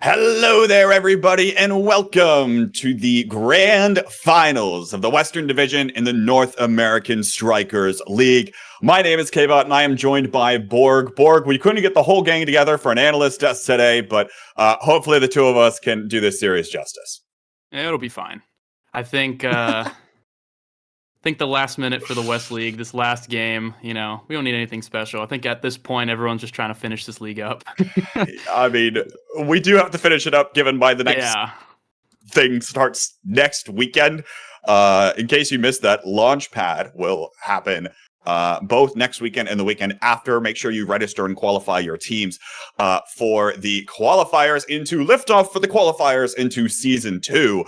Hello there, everybody, and welcome to the grand finals of the Western Division in the North American Strikers League. My name is Kvot, and I am joined by Borg. Borg, we couldn't get the whole gang together for an analyst test today, but hopefully the two of us can do this series justice. It'll be fine. I think the last minute for the West League, this last game, we don't need anything special. I think at this point, everyone's just trying to finish this league up. I mean, we do have to finish it up given by the next thing starts next weekend. In case you missed that, Launchpad will happen both next weekend and the weekend after. Make sure you register and qualify your teams for the qualifiers into liftoff for the qualifiers into Season 2.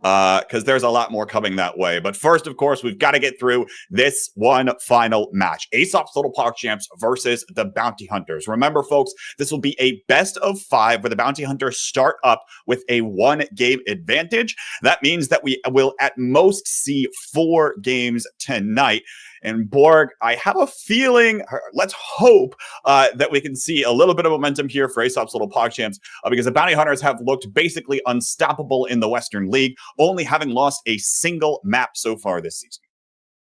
Because there's a lot more coming that way. But first, of course, we've got to get through this one final match. ASOP's Little Park Champs versus the Bounty Hunters. Remember, folks, this will be a best of 5 where the Bounty Hunters start up with a 1-game advantage. That means that we will at most see 4 games tonight. And Borg, I have a feeling, let's hope that we can see a little bit of momentum here for ASOP's Little Pog Champs because the Bounty Hunters have looked basically unstoppable in the Western League, only having lost a single map so far this season.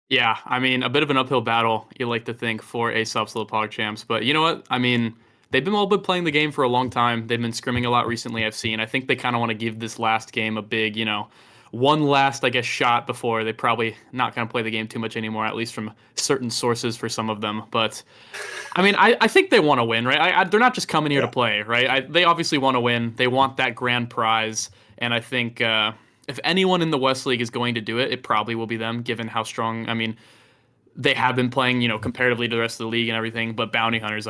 Yeah, I mean, a bit of an uphill battle, you like to think, for ASOP's Little Pog Champs. But you know what? I mean, they've been playing the game for a long time. They've been scrimming a lot recently, I've seen. I think they kind of want to give this last game a big, one last, shot before they're probably not going to play the game too much anymore, at least from certain sources for some of them. But, I mean, I think they want to win, right? They're not just coming here to play, right? They obviously want to win. They want that grand prize. And I think if anyone in the West League is going to do it, it probably will be them, given how strong, they have been playing, comparatively to the rest of the league and everything. But Bounty Hunters,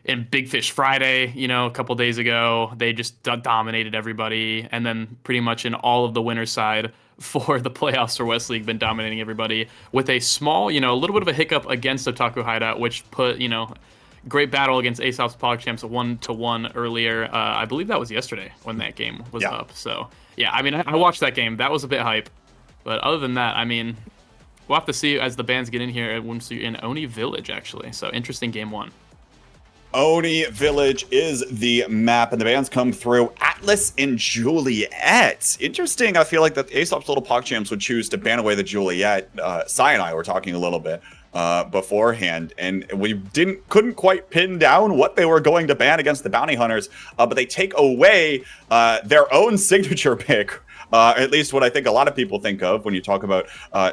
in Big Fish Friday, a couple days ago, they just dominated everybody. And then pretty much in all of the winner's side for the playoffs for West League, been dominating everybody with a small, a little bit of a hiccup against Otaku Hideout, which put, great battle against ASOP's Pog Champs 1-1 earlier. I believe that was yesterday when that game was up. So, yeah, I watched that game. That was a bit hype. But other than that, we'll have to see as the bands get in here in Oni Village, actually. So, interesting game 1. Oni Village is the map, and the bands come through. Atlas and Juliet. Interesting. I feel like that ASOP's Little Pog Champs would choose to ban away the Juliet. Sai and I were talking a little bit beforehand, and we couldn't quite pin down what they were going to ban against the Bounty Hunters, but they take away their own signature pick. At least what I think a lot of people think of when you talk about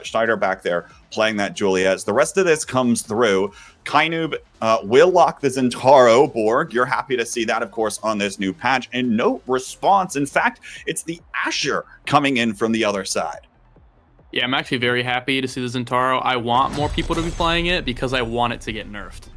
Schneider back there playing that Juliet. The rest of this comes through. Kainoob will lock the Zentaro. Borg, you're happy to see that, of course, on this new patch. And no response. In fact, it's the Asher coming in from the other side. Yeah, I'm actually very happy to see the Zentaro. I want more people to be playing it because I want it to get nerfed.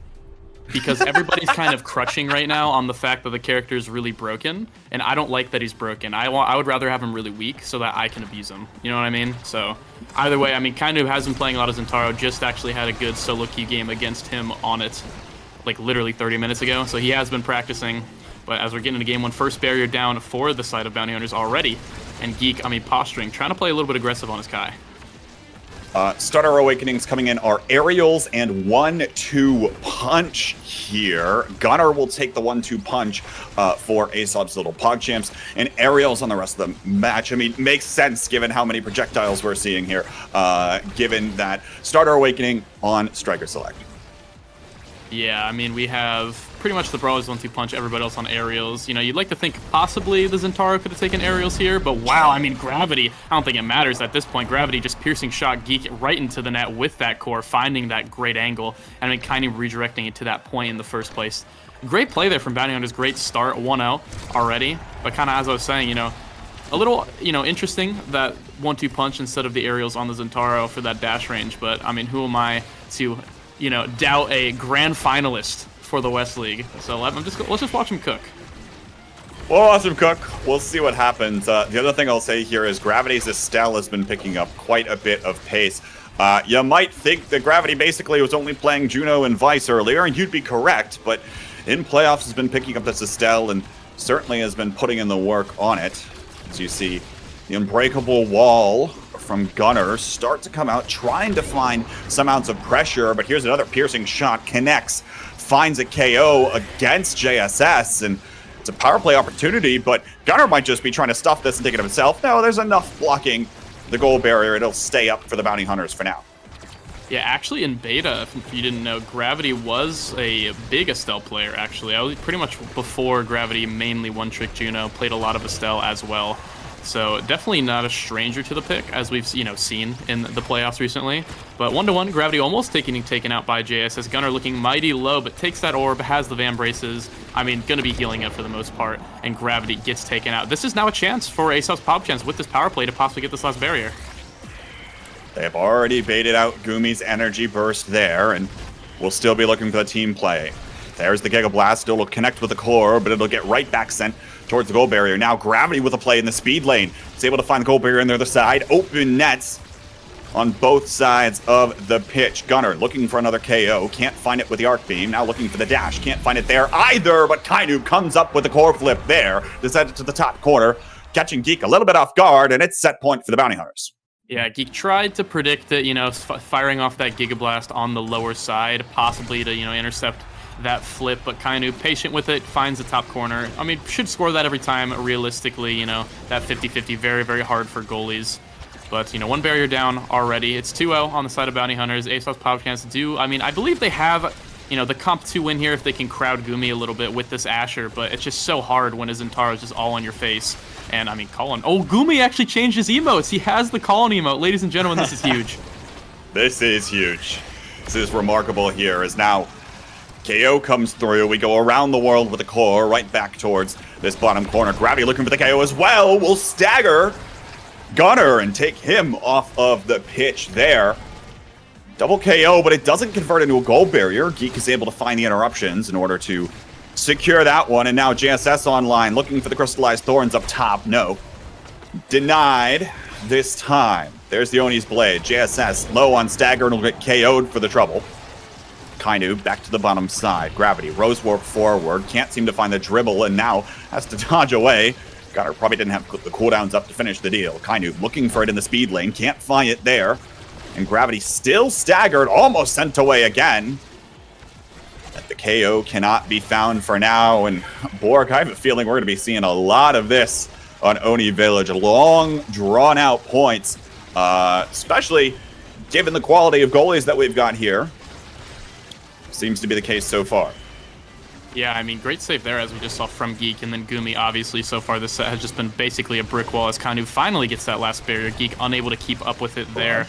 Because everybody's kind of crutching right now on the fact that the character is really broken, and I don't like that he's broken. I would rather have him really weak so that I can abuse him. You know what I mean? So either way, Kainoob has been playing a lot of Zentaro. Just actually had a good solo queue game against him on it, literally 30 minutes ago. So he has been practicing. But as we're getting into game 1, first barrier down for the side of Bounty Hunters already, and Geek, posturing, trying to play a little bit aggressive on his Kai. Starter Awakenings coming in are Aerials and 1-2 Punch here. Gunner will take the 1-2 Punch for ASOP's Little Pog Champs, and Aerials on the rest of the match. Makes sense given how many projectiles we're seeing here, given that Starter Awakening on Striker Select. Yeah, we have pretty much the Brawlers 1-2 Punch, everybody else on Aerials. You'd like to think possibly the Zentaro could have taken Aerials here, but wow, Gravity, I don't think it matters at this point. Gravity just piercing shot Geek right into the net with that core, finding that great angle, and kind of redirecting it to that point in the first place. Great play there from Bounty Hunters, great start, 1-0 already, but kind of as I was saying, a little, interesting that 1-2 Punch instead of the Aerials on the Zentaro for that dash range, but who am I to doubt a grand finalist for the West League? So let's just watch him cook. We'll watch him cook. We'll see what happens. The other thing I'll say here is Gravity's Estelle has been picking up quite a bit of pace. You might think that Gravity basically was only playing Juno and Vice earlier, and you'd be correct, but in playoffs has been picking up this Estelle and certainly has been putting in the work on it. As you see, the Unbreakable Wall from Gunner start to come out, trying to find some ounce of pressure, but here's another piercing shot, connects, finds a KO against JSS, and It's a power play opportunity, but Gunnar might just be trying to stuff this and take it himself. No, there's enough blocking the gold barrier. It'll stay up for the bounty hunters for now. Yeah, actually in beta, if you didn't know, Gravity was a big Estelle player, actually. I was pretty much before Gravity, mainly one-trick Juno, played a lot of Estelle as well. So definitely not a stranger to the pick, as we've seen in the playoffs recently. But 1-1, Gravity almost taken out by JSS. Gunnar looking mighty low, but takes that orb, has the Van Braces. I mean, gonna be healing it for the most part, and Gravity gets taken out. This is now a chance for ASOP's Pop Chance with this power play to possibly get this last barrier. They have already baited out Gumi's energy burst there, and we'll still be looking for the team play. There's the Giga Blast. It'll connect with the core, but it'll get right back sent towards the gold barrier. Now Gravity with a play in the speed lane. It's able to find the gold barrier on the other side. Open nets on both sides of the pitch. Gunnar looking for another KO. Can't find it with the arc beam. Now looking for the dash. Can't find it there either, but Kainu comes up with the core flip there to send it to the top corner, catching Geek a little bit off guard, and it's set point for the bounty hunters. Yeah, Geek tried to predict it, firing off that Giga Blast on the lower side, possibly to, intercept that flip, but Kainu, patient with it, finds the top corner. I mean, should score that every time, realistically, that 50-50, very, very hard for goalies. But, one barrier down already. It's 2-0 on the side of Bounty Hunters. ASOP's Power Chance I believe they have, the comp 2 win here if they can crowd Gumi a little bit with this Asher, but it's just so hard when his Zentaro is just all on your face. And, Colin. Oh, Gumi actually changed his emotes. He has the Colin emote. Ladies and gentlemen, this is huge. This is huge. This is remarkable here, as now KO comes through. We go around the world with the core, right back towards this bottom corner. Gravity looking for the KO as well. Will stagger Gunnar and take him off of the pitch there. Double KO, but it doesn't convert into a gold barrier. Geek is able to find the interruptions in order to secure that one. And now JSS online, looking for the crystallized thorns up top. No. Denied this time. There's the Oni's blade. JSS low on stagger and will get KO'd for the trouble. Kainu back to the bottom side. Gravity, Rose Warp forward. Can't seem to find the dribble and now has to dodge away. Gunnar probably didn't have the cooldowns up to finish the deal. Kainu looking for it in the speed lane. Can't find it there. And Gravity still staggered, almost sent away again. But the KO cannot be found for now. And Borg, I have a feeling we're going to be seeing a lot of this on Oni Village. Long, drawn-out points, especially given the quality of goalies that we've got here. Seems to be the case so far. Yeah, great save there, as we just saw from Geek, and then Gumi, obviously, so far this set has just been basically a brick wall as Kainu finally gets that last barrier. Geek unable to keep up with it there.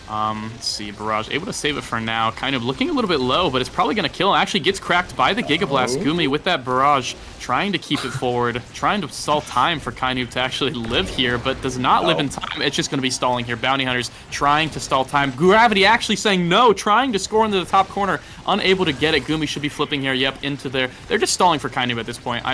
Let's see, Barrage able to save it for now. Kind of looking a little bit low, but it's probably going to kill him. Actually gets cracked by the Giga Blast. Gumi with that Barrage, trying to keep it forward, trying to stall time for Kainu to actually live here, but does not live in time. It's just going to be stalling here. Bounty Hunters trying to stall time. Gravity actually saying no, trying to score into the top corner, unable to get it. Gumi should be flipping here, yep, into there. They're just stalling for Kainu at this point.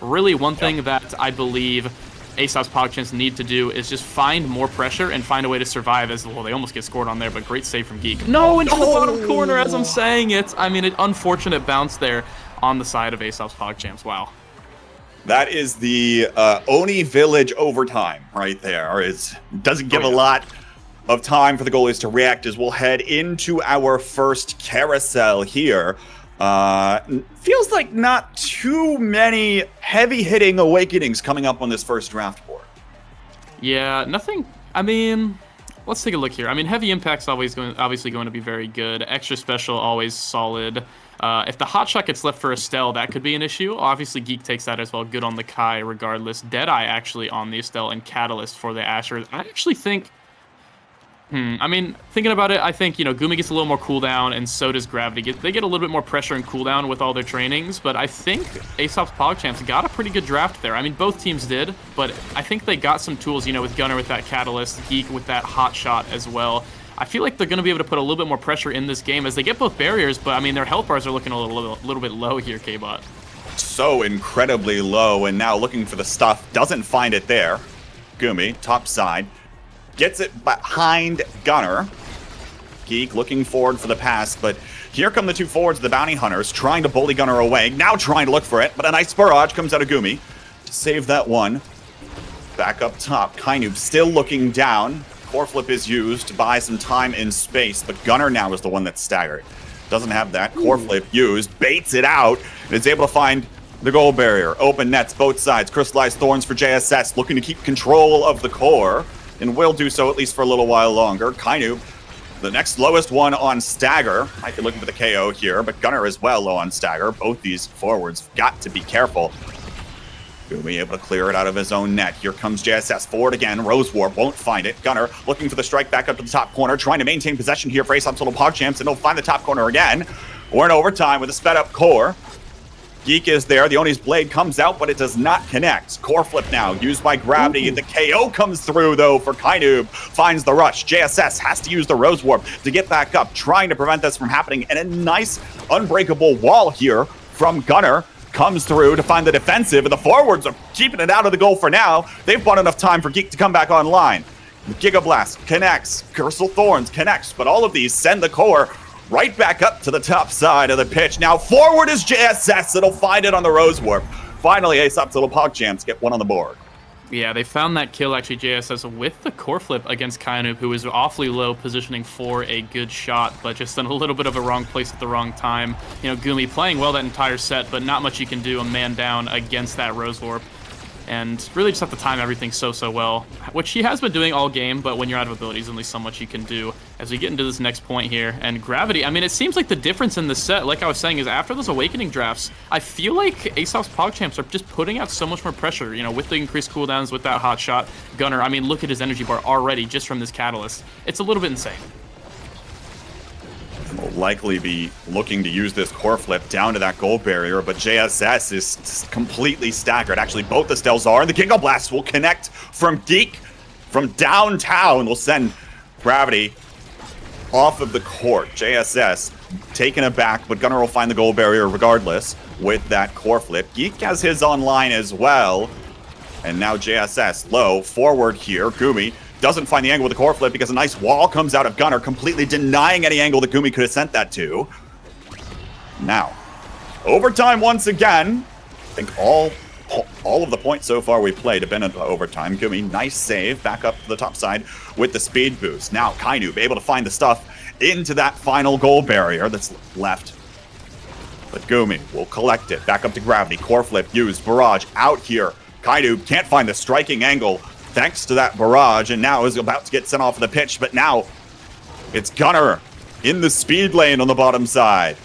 Really one thing that I believe ASOP's Power Chance need to do is just find more pressure and find a way to survive as well. They almost get scored on there, but great save from Geek. No, into the bottom corner as I'm saying it. An unfortunate bounce there on the side of ASOP's Power Chance. Wow. That is the Oni Village overtime right there. It doesn't give a lot of time for the goalies to react as we'll head into our first carousel here. Feels like not too many heavy-hitting awakenings coming up on this first draft board. Yeah, nothing. Let's take a look here. Heavy impact's obviously going to be very good. Extra special, always solid. If the hot shot gets left for Estelle, that could be an issue. Obviously, Geek takes that as well. Good on the Kai, regardless. Deadeye actually on the Estelle, and Catalyst for the Asher. I actually think... thinking about it, I think, Gumi gets a little more cooldown, and so does Gravity. They get a little bit more pressure and cooldown with all their trainings, but I think ASOP's PogChamps got a pretty good draft there. Both teams did, but I think they got some tools, with Gunnar with that Catalyst, Geek with that hot shot as well. I feel like they're going to be able to put a little bit more pressure in this game as they get both barriers, but, their health bars are looking a little bit low here, K-Bot. So incredibly low, and now looking for the stuff. Doesn't find it there. Gumi, top side. Gets it behind Gunnar. Geek looking forward for the pass, but here come the two forwards, the Bounty Hunters, trying to bully Gunnar away. Now trying to look for it, but a nice barrage comes out of Gumi to save that one. Back up top, Kainu still looking down. Core flip is used to buy some time and space, but Gunnar now is the one that's staggered. Doesn't have that. Core flip used, baits it out, and is able to find the goal barrier. Open nets, both sides. Crystallized Thorns for JSS, looking to keep control of the core, and will do so at least for a little while longer. Kainu, the next lowest one on Stagger. Might be looking for the KO here, but Gunnar is well low on Stagger. Both these forwards got to be careful. Gumi able to clear it out of his own net. Here comes JSS forward again. Rose Warp won't find it. Gunnar looking for the strike back up to the top corner, trying to maintain possession here for ASOP's little PogChamps, and he'll find the top corner again. We're in overtime with a sped up core. Geek is there. The Oni's blade comes out, but it does not connect. Core flip now, used by Gravity. The KO comes through, though, for Kainoob. Finds the rush. JSS has to use the Rose Warp to get back up, trying to prevent this from happening. And a nice unbreakable wall here from Gunnar comes through to find the defensive, and the forwards are keeping it out of the goal for now. They've bought enough time for Geek to come back online. Giga Blast connects. Crystal Thorns connects, but all of these send the core right back up to the top side of the pitch. Now forward is JSS. It'll find it on the Rose Warp. Finally, ASOP's little PogChamps get one on the board. Yeah, they found that kill, actually, JSS, with the core flip against Kainoob, who was awfully low, positioning for a good shot, but just in a little bit of a wrong place at the wrong time. You know, Gumi playing well that entire set, but not much you can do a man down against that Rose Warp. And really just have to time everything so well, which he has been doing all game, but when you're out of abilities, only so much you can do. As we get into this next point here, and Gravity, I mean, it seems like the difference in the set, like I was saying, is after those Awakening drafts, I feel like ASOP's PogChamps are just putting out so much more pressure, you know, with the increased cooldowns, with that hot shot. Gunnar, I mean, look at his energy bar already just from this Catalyst. It's a little bit insane. Will likely be looking to use this core flip down to that goal barrier, but JSS is completely staggered. Actually, both the Stels are, and the Giga Blast will connect from Geek from downtown. Will send Gravity off of the court. JSS taken aback, but Gunnar will find the goal barrier regardless with that core flip. Geek has his online as well, and now JSS low forward here. Gumi doesn't find the angle with the core flip because a nice wall comes out of Gunnar, completely denying any angle that Gumi could have sent that to. Now, overtime once again. I think all of the points so far we played have been into overtime. Gumi, nice save, back up to the top side with the speed boost. Now, Kainoob able to find the stuff into that final goal barrier that's left. But Gumi will collect it, back up to Gravity, core flip used, barrage out here. Kainoob can't find the striking angle thanks to that barrage, and now is about to get sent off the pitch, but now it's Gunnar in the speed lane on the bottom side.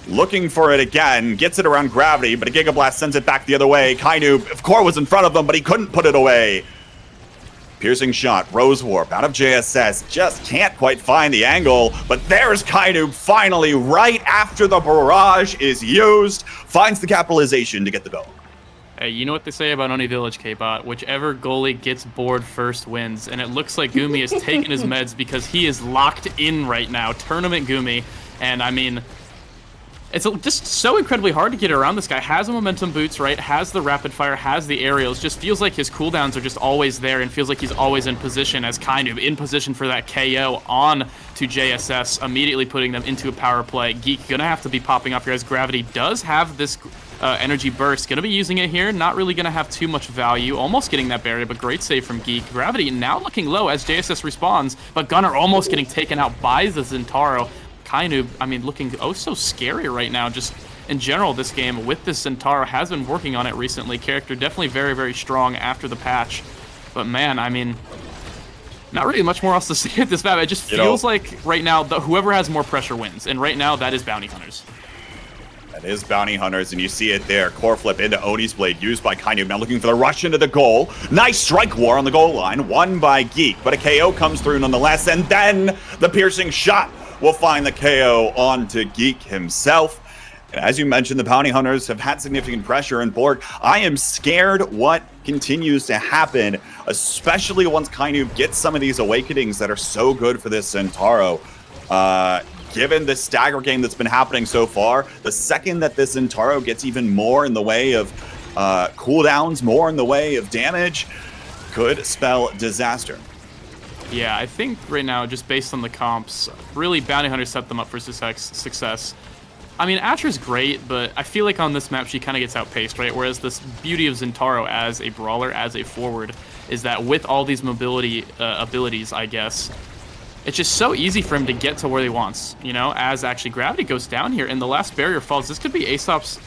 Looking for it again, gets it around Gravity, but a Giga Blast sends it back the other way. Kainoob, of course, was in front of them, but he couldn't put it away. Piercing shot, Rose Warp out of JSS, just can't quite find the angle, but there's Kainoob finally right after the barrage is used, finds the capitalization to get the goal. Hey, you know what they say about Oni Village, K-Bot? Whichever goalie gets bored first wins. And it looks like Gumi has taken his meds because he is locked in right now. Tournament Gumi. And, I mean, it's just so incredibly hard to get around this guy. Has the momentum boots, right? Has the rapid fire, has the aerials. Just feels like his cooldowns are just always there and feels like he's always in position as kind of in position for that KO on to JSS, immediately putting them into a power play. Geek gonna have to be popping up here as Gravity does have this energy burst. Gonna be using it here. Not really gonna have too much value. Almost getting that barrier, but great save from Geek. Gravity now looking low as JSS responds, but Gunnar almost getting taken out by the Zentaro. Kainoob, I mean, looking oh so scary right now. Just in general, this game with this Zentaro has been working on it recently. Character definitely very strong after the patch. But man, I mean, not really much more else to say at this map. It just feels like right now, whoever has more pressure wins. And right now, that is Bounty Hunters. That is Bounty Hunters, and you see it there. Core flip into Oni's blade, used by Kainoob. Now looking for the rush into the goal. Nice strike war on the goal line, won by Geek. But a KO comes through nonetheless, and then the piercing shot will find the KO onto Geek himself. And as you mentioned, the Bounty Hunters have had significant pressure on board. I am scared what continues to happen, especially once Kainoob gets some of these awakenings that are so good for this Zentaro. Given the stagger game that's been happening so far, the second that this Zentaro gets even more in the way of cooldowns, more in the way of damage, could spell disaster. Yeah, I think right now, just based on the comps, really Bounty Hunters set them up for success. I mean, Atra's great, but I feel like on this map she kind of gets outpaced, right? Whereas this beauty of Zentaro as a brawler, as a forward, is that with all these mobility abilities, I guess, it's just so easy for him to get to where he wants, you know, as actually Gravity goes down here and the last barrier falls. This could be ASOP's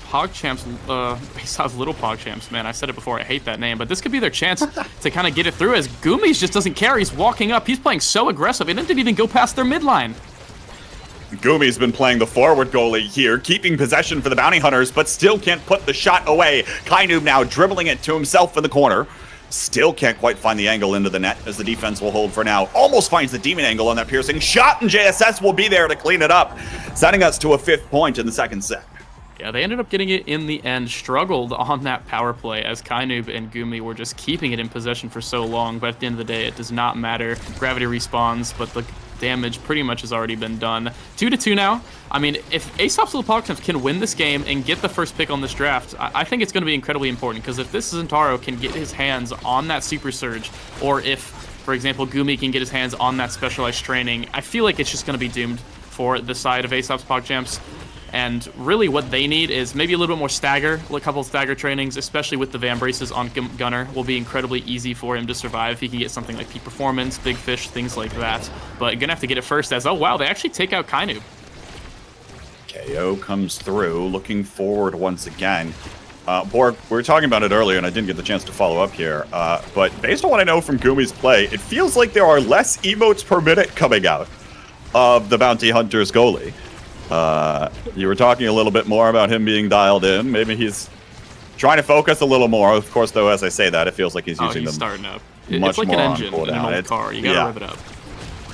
PogChamps, ASOP's little PogChamps, man, I said it before, I hate that name, but this could be their chance to kind of get it through, as Gumi's just doesn't care. He's walking up. He's playing so aggressive, and it didn't even go past their midline. Gumi's been playing the forward goalie here, keeping possession for the Bounty Hunters, but still can't put the shot away. Kainoob now dribbling it to himself in the corner. Still can't quite find the angle into the net, as the defense will hold for now. Almost finds the demon angle on that piercing shot, and JSS will be there to clean it up, sending us to a 5th point in the second set. Yeah, they ended up getting it in the end, struggled on that power play, as Kainoob and Gumi were just keeping it in possession for so long, but at the end of the day, it does not matter. Gravity respawns, but the damage pretty much has already been done. 2-2 now. I mean, if ASOP's little PogChamps can win this game and get the first pick on this draft, I think it's going to be incredibly important, because if this Zentaro can get his hands on that Super Surge, or if, for example, Gumi can get his hands on that Specialized Training, I feel like it's just going to be doomed for the side of ASOP's PogChamps. And really what they need is maybe a little bit more stagger, a couple of stagger trainings, especially with the Van Braces on Gunner, will be incredibly easy for him to survive. He can get something like Peak Performance, Big Fish, things like that. But you're going to have to get it first, as, oh wow, they actually take out Kainoob. KO comes through, looking forward once again. Borg, we were talking about it earlier, and I didn't get the chance to follow up here. But based on what I know from Gumi's play, it feels like there are less emotes per minute coming out of the Bounty Hunter's goalie. You were talking a little bit more about him being dialed in. Maybe he's trying to focus a little more. Of course, though, as I say that, it feels like he's using them starting up. much it's like more an engine on in an old car. You gotta rev it up.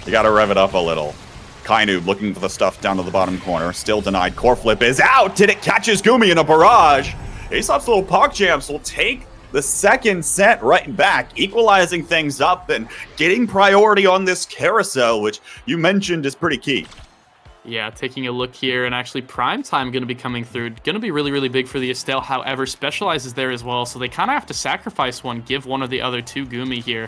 You gotta rev it up a little. Kainoob looking for the stuff down to the bottom corner. Still denied. Core flip is out. Did it catches Gumi in a barrage? ASOP's little PogChamps will take the second set right back, equalizing things up and getting priority on this carousel, which you mentioned is pretty key. Yeah, taking a look here, and actually Prime Time going to be coming through. Going to be really, really big for the Estelle. However, Specialized is there as well, so they kind of have to sacrifice one, give one of the other two Gumi here.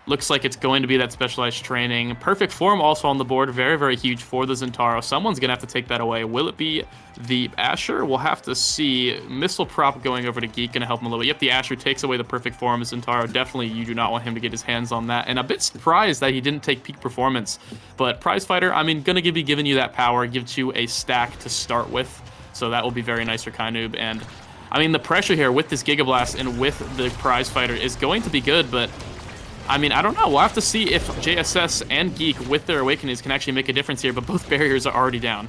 Looks like it's going to be that Specialized Training. Perfect Form also on the board. Very, very huge for the Zentaro. Someone's going to have to take that away. Will it be the Asher? We'll have to see. Missile Prop going over to Geek, going to help him a little bit. Yep, the Asher takes away the Perfect Form. Zentaro, definitely you do not want him to get his hands on that. And a bit surprised that he didn't take Peak Performance. But Prize Fighter, I mean, going to be giving you that power, gives you a stack to start with. So that will be very nice for Kainoob. And, I mean, the pressure here with this Giga Blast and with the Prize Fighter is going to be good, but I mean, I don't know. We'll have to see if JSS and Geek, with their Awakenings, can actually make a difference here, but both barriers are already down.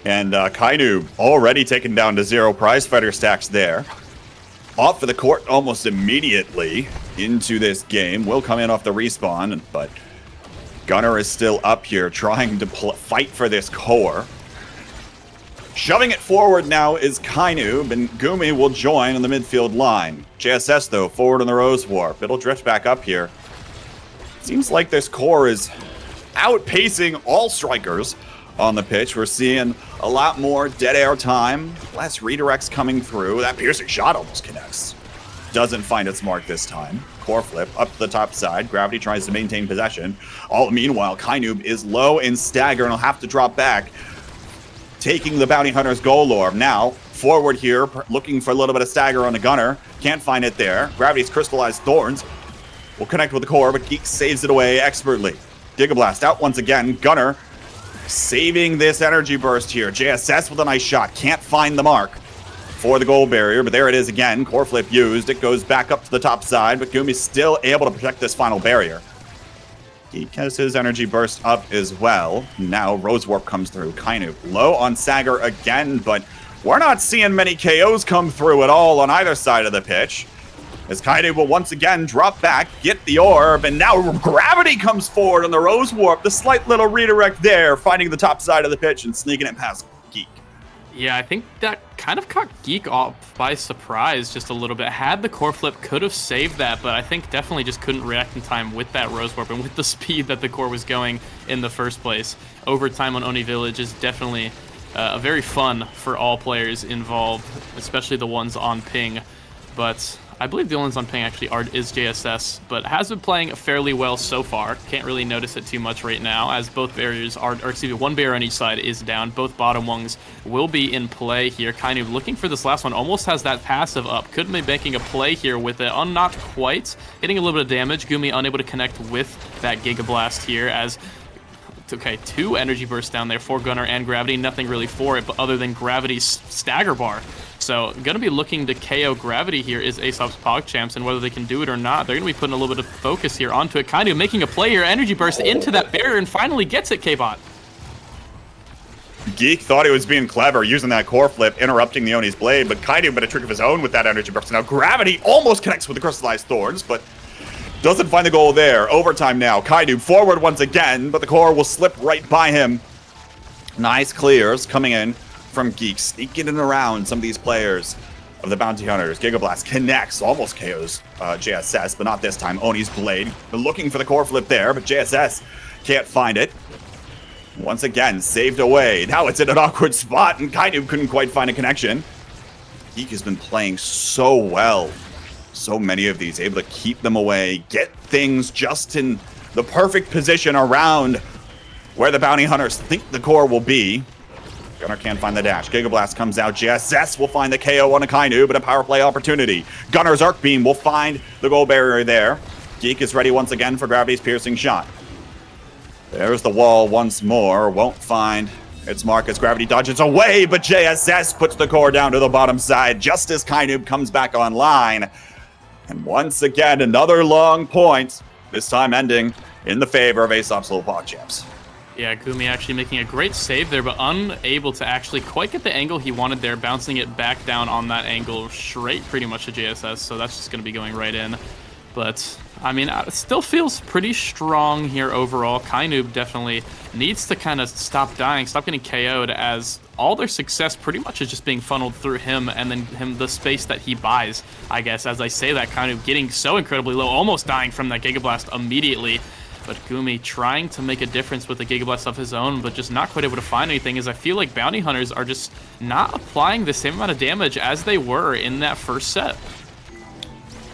And Kainoob already taken down to 0 prize fighter stacks there. Off for the court almost immediately into this game. Will come in off the respawn, but Gunner is still up here trying to fight for this core. Shoving it forward now is Kainoob, and Gumi will join on the midfield line. JSS, though, forward on the Rose Warp. It'll drift back up here. Seems like this core is outpacing all strikers on the pitch. We're seeing a lot more dead air time, less redirects coming through. That piercing shot almost connects. Doesn't find its mark this time. Core flip up to the top side. Gravity tries to maintain possession. All meanwhile, Kainoob is low in stagger and will have to drop back, taking the Bounty Hunter's goal orb. Now, forward here, looking for a little bit of stagger on the Gunner. Can't find it there. Gravity's Crystallized Thorns will connect with the core, but Geek saves it away expertly. Giga Blast out once again. Gunner saving this energy burst here. JSS with a nice shot. Can't find the mark for the goal barrier, but there it is again. Core flip used. It goes back up to the top side, but Gumi's still able to protect this final barrier. Geek has his energy burst up as well. Now Rose Warp comes through. Kainoob low on Sagar again, but we're not seeing many KOs come through at all on either side of the pitch, as Kainoob will once again drop back, get the orb, and now Gravity comes forward on the Rose Warp. The slight little redirect there, finding the top side of the pitch and sneaking it past Geek. Yeah, I think that kind of caught Geek off by surprise just a little bit. Had the core flip, could have saved that, but I think definitely just couldn't react in time with that Rose Warp and with the speed that the core was going in the first place. Overtime on Oni Village is definitely very fun for all players involved, especially the ones on ping. But I believe the only ones on ping actually is JSS, but has been playing fairly well so far. Can't really notice it too much right now, as both barriers are, or excuse me, one barrier on each side is down. Both bottom ones will be in play here. Kind of looking for this last one, almost has that passive up. Could be making a play here with it, not quite. Hitting a little bit of damage. Gumi unable to connect with that Giga Blast here, as Okay, 2 energy bursts down there for Gunnar and Gravity. Nothing really for it, but other than Gravity's stagger bar. So going to be looking to KO Gravity here is ASOP's PogChamps, and whether they can do it or not, they're going to be putting a little bit of focus here onto it, kind of making a play here. Energy burst into that barrier and finally gets it, K-Bot. Geek thought he was being clever using that core flip, interrupting the Oni's blade, but Kainu made a trick of his own with that energy burst. Now Gravity almost connects with the crystallized thorns, but doesn't find the goal there. Overtime now. Kainu forward once again, but the core will slip right by him. Nice clears coming in from Geek, sneaking in around some of these players of the Bounty Hunters. Gigablast connects, almost KOs JSS, but not this time. Oni's blade. They're looking for the core flip there, but JSS can't find it. Once again, saved away. Now it's in an awkward spot, and Kainu couldn't quite find a connection. Geek has been playing so well. So many of these, able to keep them away, get things just in the perfect position around where the Bounty Hunters think the core will be. Gunnar can't find the dash. Gigablast comes out. JSS will find the KO on a Kainu, but a power play opportunity. Gunnar's Arc Beam will find the goal barrier there. Geek is ready once again for Gravity's piercing shot. There's the wall once more. Won't find its mark as Gravity dodges away, but JSS puts the core down to the bottom side just as Kainu comes back online. And once again, another long point, this time ending in the favor of ASOP's little PogChamps. Yeah, Gumi actually making a great save there, but unable to actually quite get the angle he wanted there, bouncing it back down on that angle straight pretty much to JSS, so that's just going to be going right in. But, I mean, it still feels pretty strong here overall. Kainu definitely needs to kind of stop dying, stop getting KO'd, as all their success pretty much is just being funneled through him and then the space that he buys, I guess. As I say that, Kainu getting so incredibly low, almost dying from that Gigablast immediately. But Gumi trying to make a difference with the Gigablast of his own, but just not quite able to find anything, as I feel like Bounty Hunters are just not applying the same amount of damage as they were in that first set.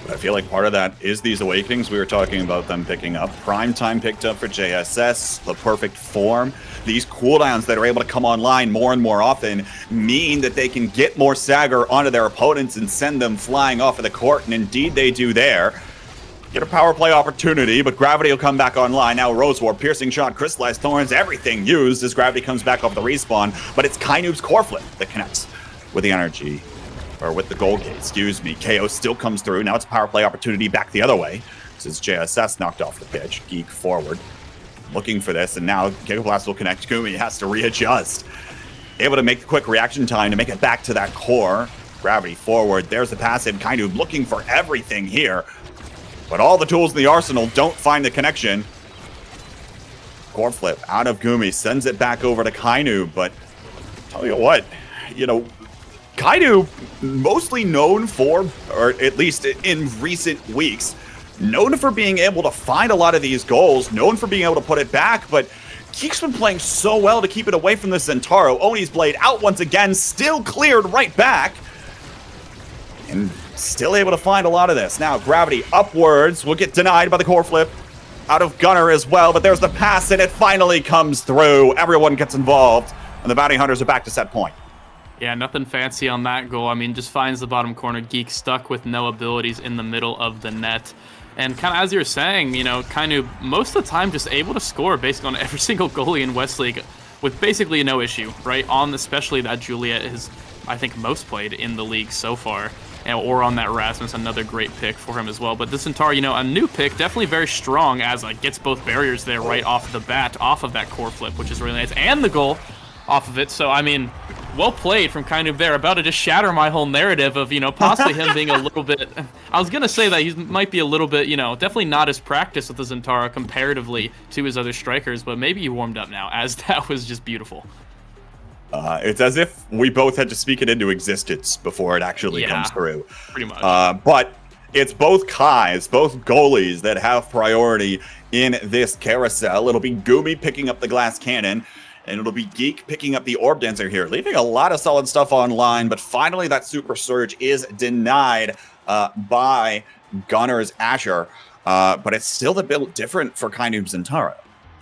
I feel like part of that is these awakenings. We were talking about them picking up. Prime time picked up for JSS, the perfect form. These cooldowns that are able to come online more and more often mean that they can get more stagger onto their opponents and send them flying off of the court, and indeed they do there. Get a power play opportunity, but Gravity will come back online. Now Rose War, piercing shot, crystallized thorns, everything used as Gravity comes back off the respawn, but it's Kainu's core flip that connects with the energy. Or with the goal gate, excuse me. KO still comes through. Now it's a power play opportunity back the other way. This is JSS knocked off the pitch. Geek forward. Looking for this, and now Gigablast will connect. Gumi has to readjust. Able to make the quick reaction time to make it back to that core. Gravity forward. There's the pass in. Kainu looking for everything here. But all the tools in the arsenal don't find the connection. Core flip out of Gumi. Sends it back over to Kainu, but tell you what, you know, Kainu, mostly known for, or at least in recent weeks, known for being able to find a lot of these goals, known for being able to put it back, but Geek's been playing so well to keep it away from the Centauro. Oni's blade out once again, still cleared right back, and still able to find a lot of this. Now, Gravity upwards will get denied by the core flip out of Gunnar as well, but there's the pass, and it finally comes through. Everyone gets involved, and the Bounty Hunters are back to set point. Yeah, nothing fancy on that goal. I mean, just finds the bottom corner. Geek stuck with no abilities in the middle of the net. And kind of as you're saying, you know, Kainu most of the time just able to score basically on every single goalie in West League with basically no issue, right? On especially that Juliet is, I think, most played in the league so far. Or on that Rasmus, another great pick for him as well. But this Centaur, you know, a new pick, definitely very strong, as like gets both barriers there right off the bat, off of that core flip, which is really nice. And the goal off of it. So, I mean, well played from Kainu there, about to just shatter my whole narrative of, you know, possibly him being a little bit... I was going to say that he might be a little bit, you know, definitely not as practiced with the Zentara comparatively to his other strikers, but maybe he warmed up now, as that was just beautiful. It's as if we both had to speak it into existence before it actually comes through. Pretty much. But it's both Kais, both goalies that have priority in this carousel. It'll be Gumi picking up the glass cannon, and it'll be Geek picking up the Orb Dancer here, leaving a lot of solid stuff online, but finally that Super Surge is denied by Gunnar's Asher, but it's still a bit different for Kainu Zentara.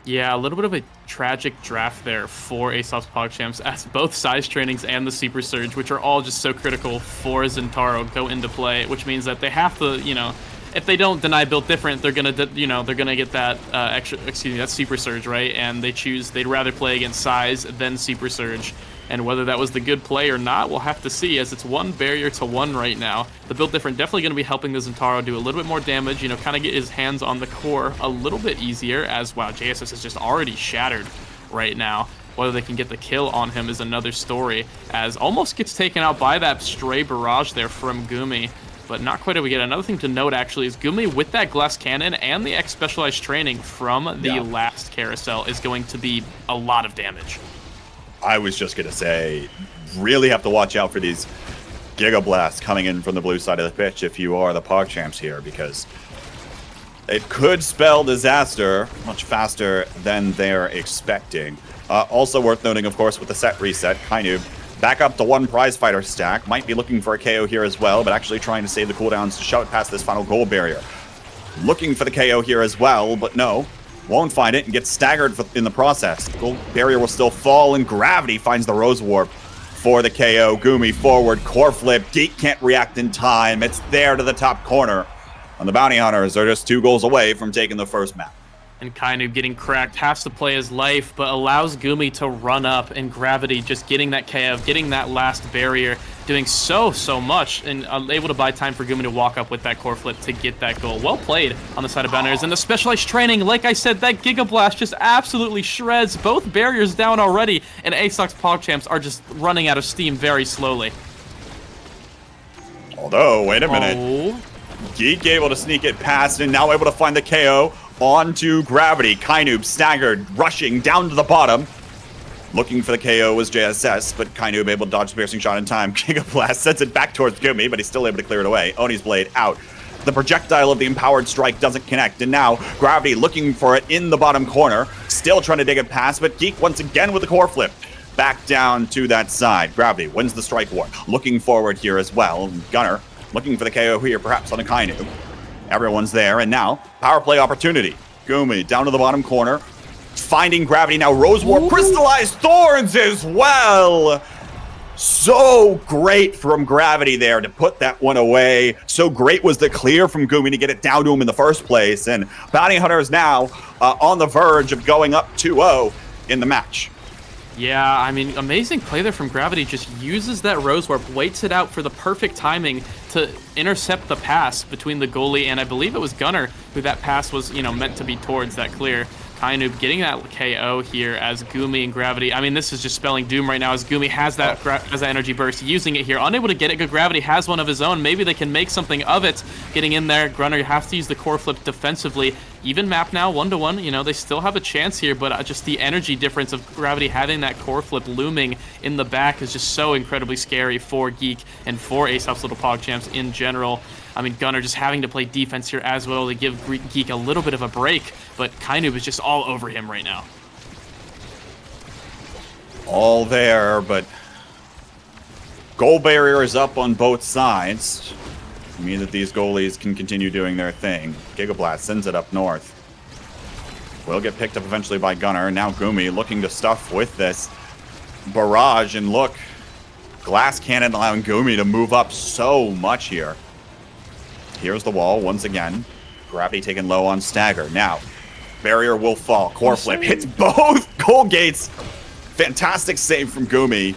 Yeah, a little bit of a tragic draft there for ASOP's PogChamps, as both size trainings and the Super Surge, which are all just so critical for Zentaro, go into play, which means that they have to, you know, if they don't deny build different, they're gonna they're gonna get that that Super Surge, right? And they'd rather play against Size than Super Surge. And whether that was the good play or not, we'll have to see, as it's 1 barrier to 1 right now. The build different definitely going to be helping the Zentaro do a little bit more damage, kind of get his hands on the core a little bit easier, as, wow, JSS is just already shattered right now. Whether they can get the kill on him is another story, as almost gets taken out by that stray barrage there from Gumi. But not quite able to get. Another thing to note, actually, is Gumi with that glass cannon and the X specialized training from the last carousel is going to be a lot of damage. I was just going to say, really have to watch out for these Giga Blasts coming in from the blue side of the pitch if you are the Pog Champs here, because it could spell disaster much faster than they're expecting. Also worth noting, of course, with the set reset, Kainu back up to 1 prize fighter stack. Might be looking for a KO here as well, but actually trying to save the cooldowns to shove it past this final goal barrier. Looking for the KO here as well, but no. Won't find it and gets staggered in the process. Gold barrier will still fall, and Gravity finds the Rose Warp for the KO. Gumi forward, core flip. Geek can't react in time. It's there to the top corner. And the Bounty Hunters are just 2 goals away from taking the first map. And Kainu getting cracked, has to play his life, but allows Gumi to run up, and Gravity just getting that KO, getting that last barrier, doing so much, and able to buy time for Gumi to walk up with that core flip to get that goal. Well played on the side of Bounty Hunters, and the specialized training, like I said, that Giga Blast just absolutely shreds both barriers down already, and ASOP's PogChamps are just running out of steam very slowly. Although, wait a minute. Geek able to sneak it past, and now able to find the KO onto Gravity. Kainu staggered, rushing down to the bottom. Looking for the KO was JSS, but Kainu able to dodge the piercing shot in time. Giga Blast sends it back towards Gumi, but he's still able to clear it away. Oni's Blade out. The projectile of the Empowered Strike doesn't connect, and now Gravity looking for it in the bottom corner. Still trying to dig it past, but Geek once again with the core flip. Back down to that side. Gravity wins the strike war. Looking forward here as well. Gunner looking for the KO here, perhaps on a Kainu. Everyone's there, and now power play opportunity. Gumi down to the bottom corner, finding Gravity now. Rose Warp, Crystallized Thorns as well. So great from Gravity there to put that one away. So great was the clear from Gumi to get it down to him in the first place. And Bounty Hunters now on the verge of going up 2-0 in the match. Yeah, I mean, amazing play there from Gravity. Just uses that Rose Warp, waits it out for the perfect timing to intercept the pass between the goalie and I believe it was Gunner who that pass was, meant to be towards that clear. Kainu getting that KO here as Gumi and Gravity. I mean, this is just spelling doom right now as Gumi has that energy burst, using it here. Unable to get it, good Gravity has one of his own. Maybe they can make something of it. Getting in there, Gunner has to use the core flip defensively. Even map now, 1-1. They still have a chance here, but just the energy difference of Gravity having that core flip looming in the back is just so incredibly scary for Geek and for ASOP's Little PogChamps in general. I mean, Gunner just having to play defense here as well to give Geek a little bit of a break, but Kainu is just all over him right now. All there, but goal barrier is up on both sides. I mean that these goalies can continue doing their thing. Giga Blast sends it up north. Will get picked up eventually by Gunner. Now Gumi looking to stuff with this barrage, and look, glass cannon allowing Gumi to move up so much here. Here's the wall once again. Gravity taken low on Stagger. Now, barrier will fall. Core flip hits both goal gates. Fantastic save from Gumi.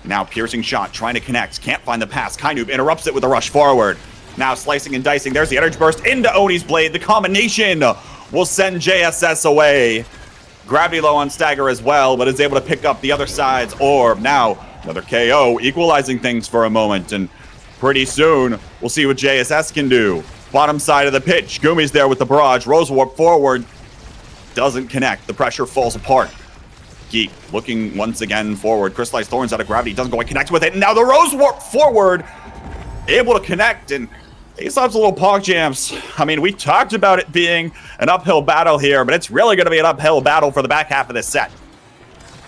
Now, piercing shot, trying to connect. Can't find the pass. Kainu interrupts it with a rush forward. Now, slicing and dicing. There's the energy burst into Oni's Blade. The combination will send JSS away. Gravity low on Stagger as well, but is able to pick up the other side's orb. Now, another KO, equalizing things for a moment, and pretty soon, we'll see what JSS can do. Bottom side of the pitch. Gumi's there with the barrage. Rose Warp forward. Doesn't connect. The pressure falls apart. Geek looking once again forward. Crystallized Thorns out of Gravity. Doesn't go and connect with it. And now the Rose Warp forward. Able to connect. And ASOP's Little PogChamps. I mean, we talked about it being an uphill battle here, but it's really going to be an uphill battle for the back half of this set.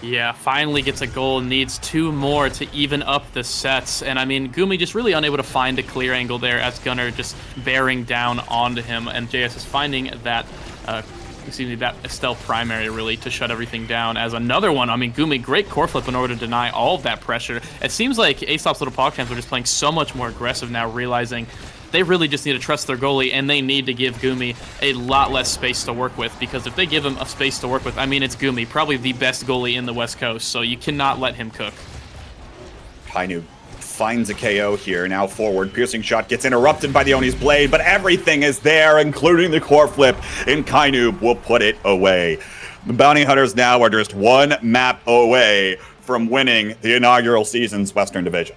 Yeah, finally gets a goal, needs 2 more to even up the sets. And I mean, Gumi just really unable to find a clear angle there as Gunner just bearing down onto him. And JS is finding that, that Estelle primary really to shut everything down as another one. I mean, Gumi, great core flip in order to deny all of that pressure. It seems like ASOP's Little PogChamps are just playing so much more aggressive now, realizing they really just need to trust their goalie, and they need to give Gumi a lot less space to work with, because if they give him a space to work with, I mean, it's Gumi, probably the best goalie in the West Coast, so you cannot let him cook. Kainu finds a KO here. Now forward, piercing shot gets interrupted by the Oni's blade, but everything is there, including the core flip, and Kainu will put it away. The Bounty Hunters now are just one map away from winning the inaugural season's Western Division.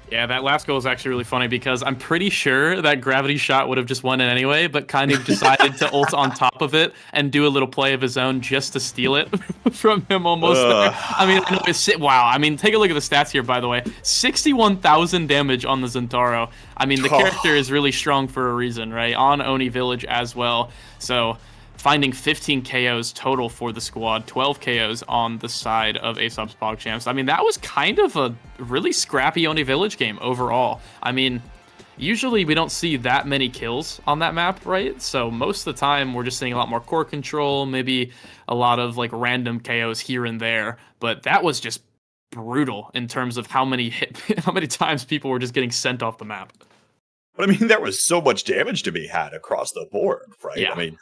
Yeah, that last goal is actually really funny because I'm pretty sure that gravity shot would have just won it anyway, but kind of decided to ult on top of it and do a little play of his own just to steal it from him almost there. I mean, I know it's, wow. I mean, take a look at the stats here, by the way. 61,000 damage on the Zentaro. I mean, the character is really strong for a reason, right? On Oni Village as well. So finding 15 KOs total for the squad, 12 KOs on the side of ASOP's PogChamps. I mean, that was kind of a really scrappy Oni Village game overall. I mean, usually we don't see that many kills on that map, right? So most of the time we're just seeing a lot more core control, maybe a lot of like random KOs here and there. But that was just brutal in terms of how many times people were just getting sent off the map. But I mean, there was so much damage to be had across the board, right? Yeah. I mean,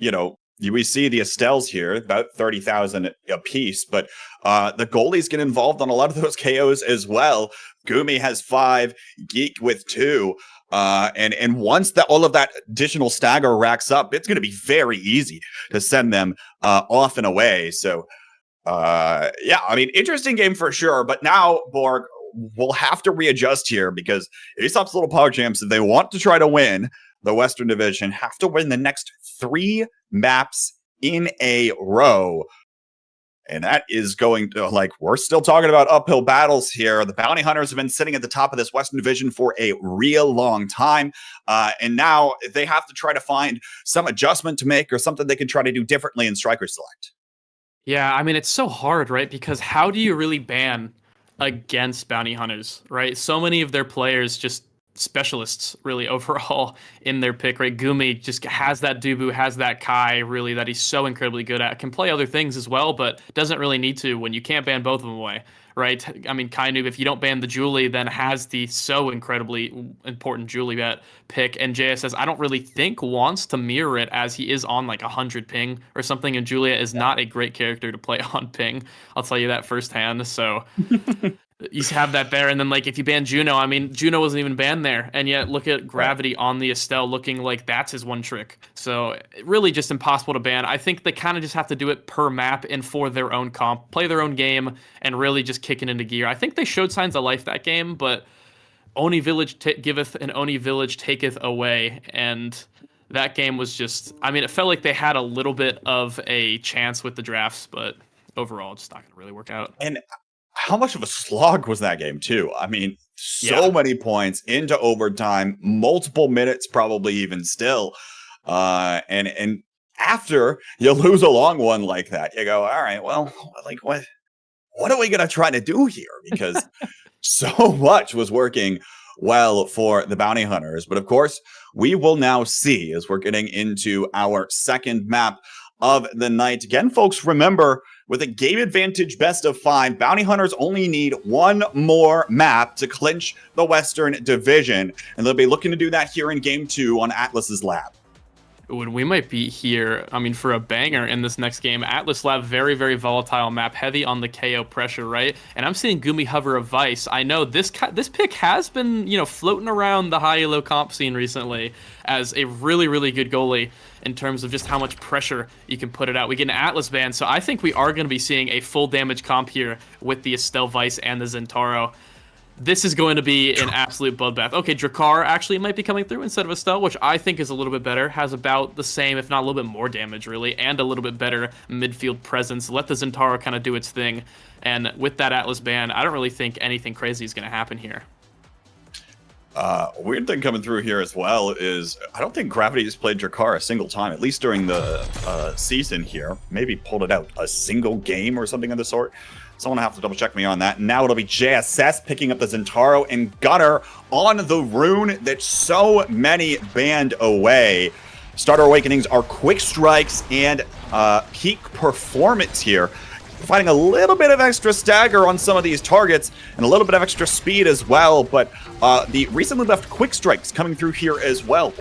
you know, we see the Estelles here, about 30,000 a piece, but the goalies get involved on a lot of those KOs as well. Gumi has 5, Geek with 2. And once all of that additional stagger racks up, it's going to be very easy to send them off and away. So, yeah, I mean, interesting game for sure. But now, Borg, we'll have to readjust here because ASOP's little PogChamps, if they want to try to win the Western Division, have to win the next 3 maps in a row. And that is going to, like, we're still talking about uphill battles here. The Bounty Hunters have been sitting at the top of this Western Division for a real long time. And now they have to try to find some adjustment to make or something they can try to do differently in Striker Select. Yeah, I mean, it's so hard, right? Because how do you really ban against Bounty Hunters, right? So many of their players just specialists really overall in their pick, right? Gumi just has that Dubu, has that Kai really that he's so incredibly good at, can play other things as well, but doesn't really need to when you can't ban both of them away, right? I mean, Kainu, if you don't ban the Julie, then has the so incredibly important Julie pick, and JSS, I don't really think wants to mirror it as he is on like 100 ping or something, and Julia is not a great character to play on ping. I'll tell you that firsthand, so you have that there, and then like if you ban Juno, I mean, Juno wasn't even banned there, and yet look at Gravity on the Estelle looking like that's his one trick. So really just impossible to ban. I think they kind of just have to do it per map and for their own comp, play their own game, and really just kick it into gear. I think they showed signs of life that game, but Oni Village giveth and Oni Village taketh away, and that game was just, I mean, it felt like they had a little bit of a chance with the drafts, but overall it's not going to really work out. And how much of a slog was that game too? I mean, so many points into overtime, multiple minutes, probably even still. And after you lose a long one like that, you go, all right, well, like what are we gonna try to do here? Because so much was working well for the Bounty Hunters. But of course, we will now see as we're getting into our second map of the night. Again, folks, remember, with a game advantage best of 5, Bounty Hunters only need one more map to clinch the Western Division. And they'll be looking to do that here in Game 2 on Atlas's Lab. We might be here, I mean, for a banger in this next game. Atlas Lab, very, very volatile map, heavy on the KO pressure, right? And I'm seeing Gumi hover a Vice. I know this pick has been, you know, floating around the high-elo comp scene recently as a really, really good goalie in terms of just how much pressure you can put it out. We get an Atlas ban, so I think we are going to be seeing a full damage comp here with the Estelle Vice and the Zentaro. This is going to be an absolute bloodbath. Okay, Drakkar actually might be coming through instead of Estelle, which I think is a little bit better. Has about the same, if not a little bit more damage, really, and a little bit better midfield presence. Let the Zentaro kind of do its thing. And with that Atlas ban, I don't really think anything crazy is going to happen here. Weird thing coming through here as well is I don't think Gravity has played Drakkar a single time, at least during the season here. Maybe pulled it out a single game or something of the sort. Someone will have to double check me on that. Now it'll be JSS picking up the Zentaro and Gunner on the rune that so many banned away. Starter Awakenings are quick strikes and peak performance here. providing a little bit of extra stagger on some of these targets and a little bit of extra speed as well. But the recently left quick strikes coming through here as well.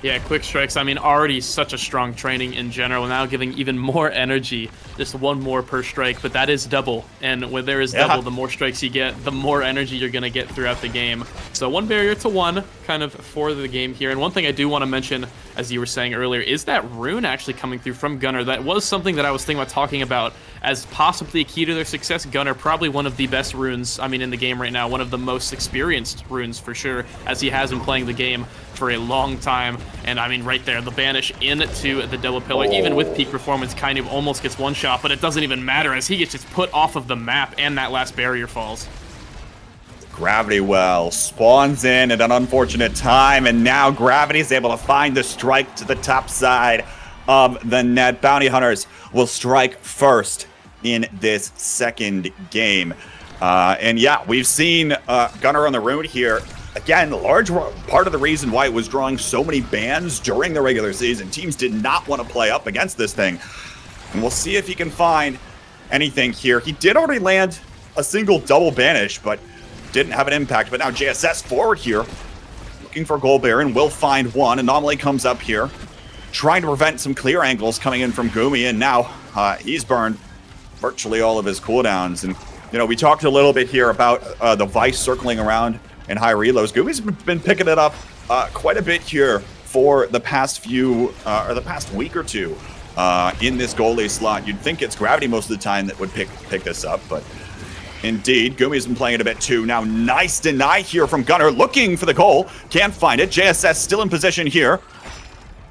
Yeah, quick strikes, I mean, already such a strong training in general, now giving even more energy, just one more per strike, but that is double, and when there is double, the more strikes you get, the more energy you're going to get throughout the game. So one barrier to one, kind of, for the game here, and one thing I do want to mention, as you were saying earlier, is that rune actually coming through from Gunnar. That was something that I was thinking about talking about as possibly a key to their success. Gunnar, probably one of the best runes, I mean, in the game right now, one of the most experienced runes for sure, as he has been playing the game for a long time. And I mean, right there, the banish into the double pillar. Even with peak performance, kind of almost gets one shot, but it doesn't even matter as he gets just put off of the map and that last barrier falls. Gravity well spawns in at an unfortunate time, and now Gravity is able to find the strike to the top side of the net. Bounty Hunters will strike first in this second game. And yeah, we've seen Gunnar on the rune here. Again, a large part of the reason why it was drawing so many bans during the regular season. Teams did not want to play up against this thing. And we'll see if he can find anything here. He did already land a single double banish, but didn't have an impact. But now JSS forward here, looking for Gold Baron, will find one. Anomaly comes up here, trying to prevent some clear angles coming in from Gumi, and now he's burned virtually all of his cooldowns. And, you know, we talked a little bit here about the Vice circling around and high reloads. Gumi's been picking it up quite a bit here for the past few, or the past week or two in this goalie slot. You'd think it's Gravity most of the time that would pick this up, but indeed, Gumi's been playing it a bit too. Now, nice deny here from Gunnar, looking for the goal. Can't find it. JSS still in position here.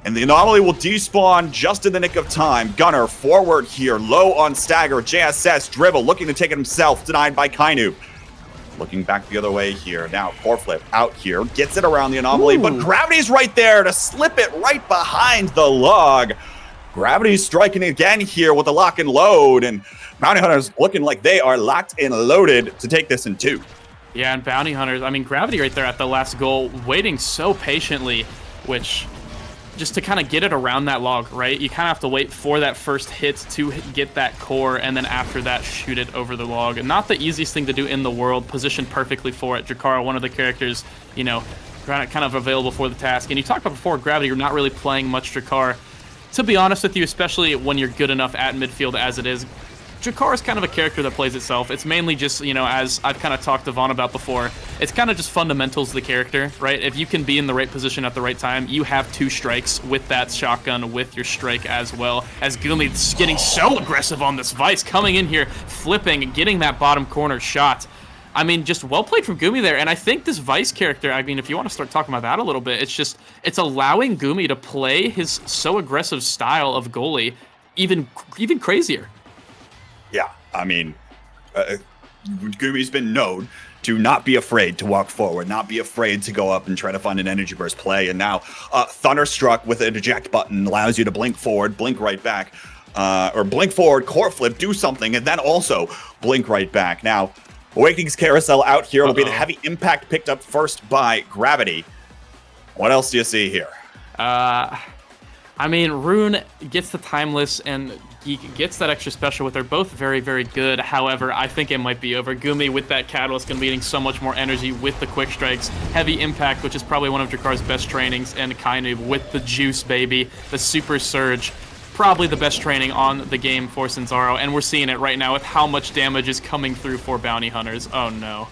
And the Anomaly will despawn just in the nick of time. Gunnar forward here, low on stagger. JSS dribble, looking to take it himself, denied by Kainu. Looking back the other way here. Now, core flip out here. Gets it around the Anomaly, but Gravity's right there to slip it right behind the log. Gravity's striking again here with a lock and load, and Bounty Hunters looking like they are locked and loaded to take this in two. Yeah, and Bounty Hunters, I mean, Gravity right there at the last goal, waiting so patiently, which just to kind of get it around that log, right? You kind of have to wait for that first hit to get that core, and then after that, shoot it over the log. And not the easiest thing to do in the world, positioned perfectly for it. Drakara, one of the characters, you know, kind of available for the task. And you talked about before, Gravity, you're not really playing much Drakara. To be honest with you, especially when you're good enough at midfield as it is, Drakara is kind of a character that plays itself. It's mainly just, you know, as I've kind of talked to Vaughn about before, it's kind of just fundamentals of the character, right? If you can be in the right position at the right time, you have two strikes with that shotgun, with your strike as well. As Gumi's getting so aggressive on this Vice, coming in here, flipping, getting that bottom corner shot. I mean, just well played from Gumi there. And I think this Vice character, I mean, if you want to start talking about that a little bit, it's allowing Gumi to play his so aggressive style of goalie even crazier. Yeah, I mean, Gumi's been known to not be afraid to walk forward, not be afraid to go up and try to find an energy burst play. And now Thunderstruck with an eject button allows you to blink forward, blink right back, or blink forward, core flip, do something, and then also blink right back. Now, Awakening's Carousel out here. It'll be the heavy impact picked up first by Gravity. What else do you see here? I mean, Rune gets the Timeless and Geek gets that extra special, with they're both very, very good. However, I think it might be over. Gumi with that Catalyst going to be getting so much more energy with the quick strikes. Heavy impact, which is probably one of Drakara's best trainings, and Kainu with the juice, baby. The super surge. Probably the best training on the game for Sanzaro, and we're seeing it right now with how much damage is coming through for Bounty Hunters. Oh no.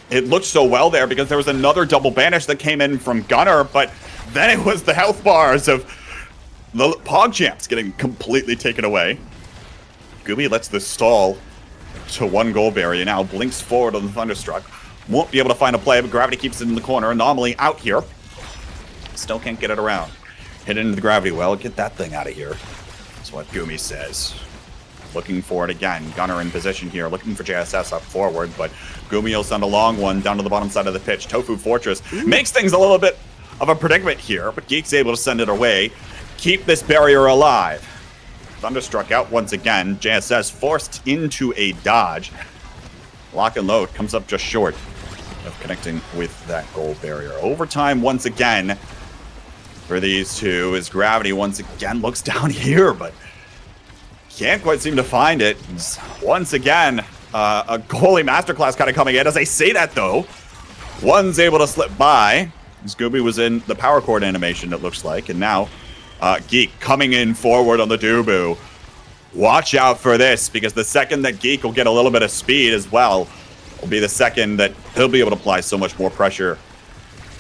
It looked so well there because there was another double banish that came in from Gunnar, but then it was the health bars of the PogChamps getting completely taken away. Gumi lets this stall to one goal barrier, now blinks forward on the Thunderstruck. Won't be able to find a play, but Gravity keeps it in the corner. Anomaly out here. Still can't get it around. Hit into the Gravity well. Get that thing out of here. That's what Gumi says. Looking for it again. Gunnar in position here. Looking for JSS up forward, but Gumi will send a long one down to the bottom side of the pitch. Tofu Fortress makes things a little bit of a predicament here, but Geek's able to send it away. Keep this barrier alive. Thunderstruck out once again. JSS forced into a dodge. Lock and load comes up just short of connecting with that goal barrier. Overtime once again for these two as Gravity once again looks down here, but can't quite seem to find it. Once again, a goalie masterclass kind of coming in. As I say that, though, one's able to slip by. Scooby was in the power chord animation, it looks like. And now, Geek coming in forward on the Dubu. Watch out for this, because the second that Geek will get a little bit of speed as well, will be the second that he'll be able to apply so much more pressure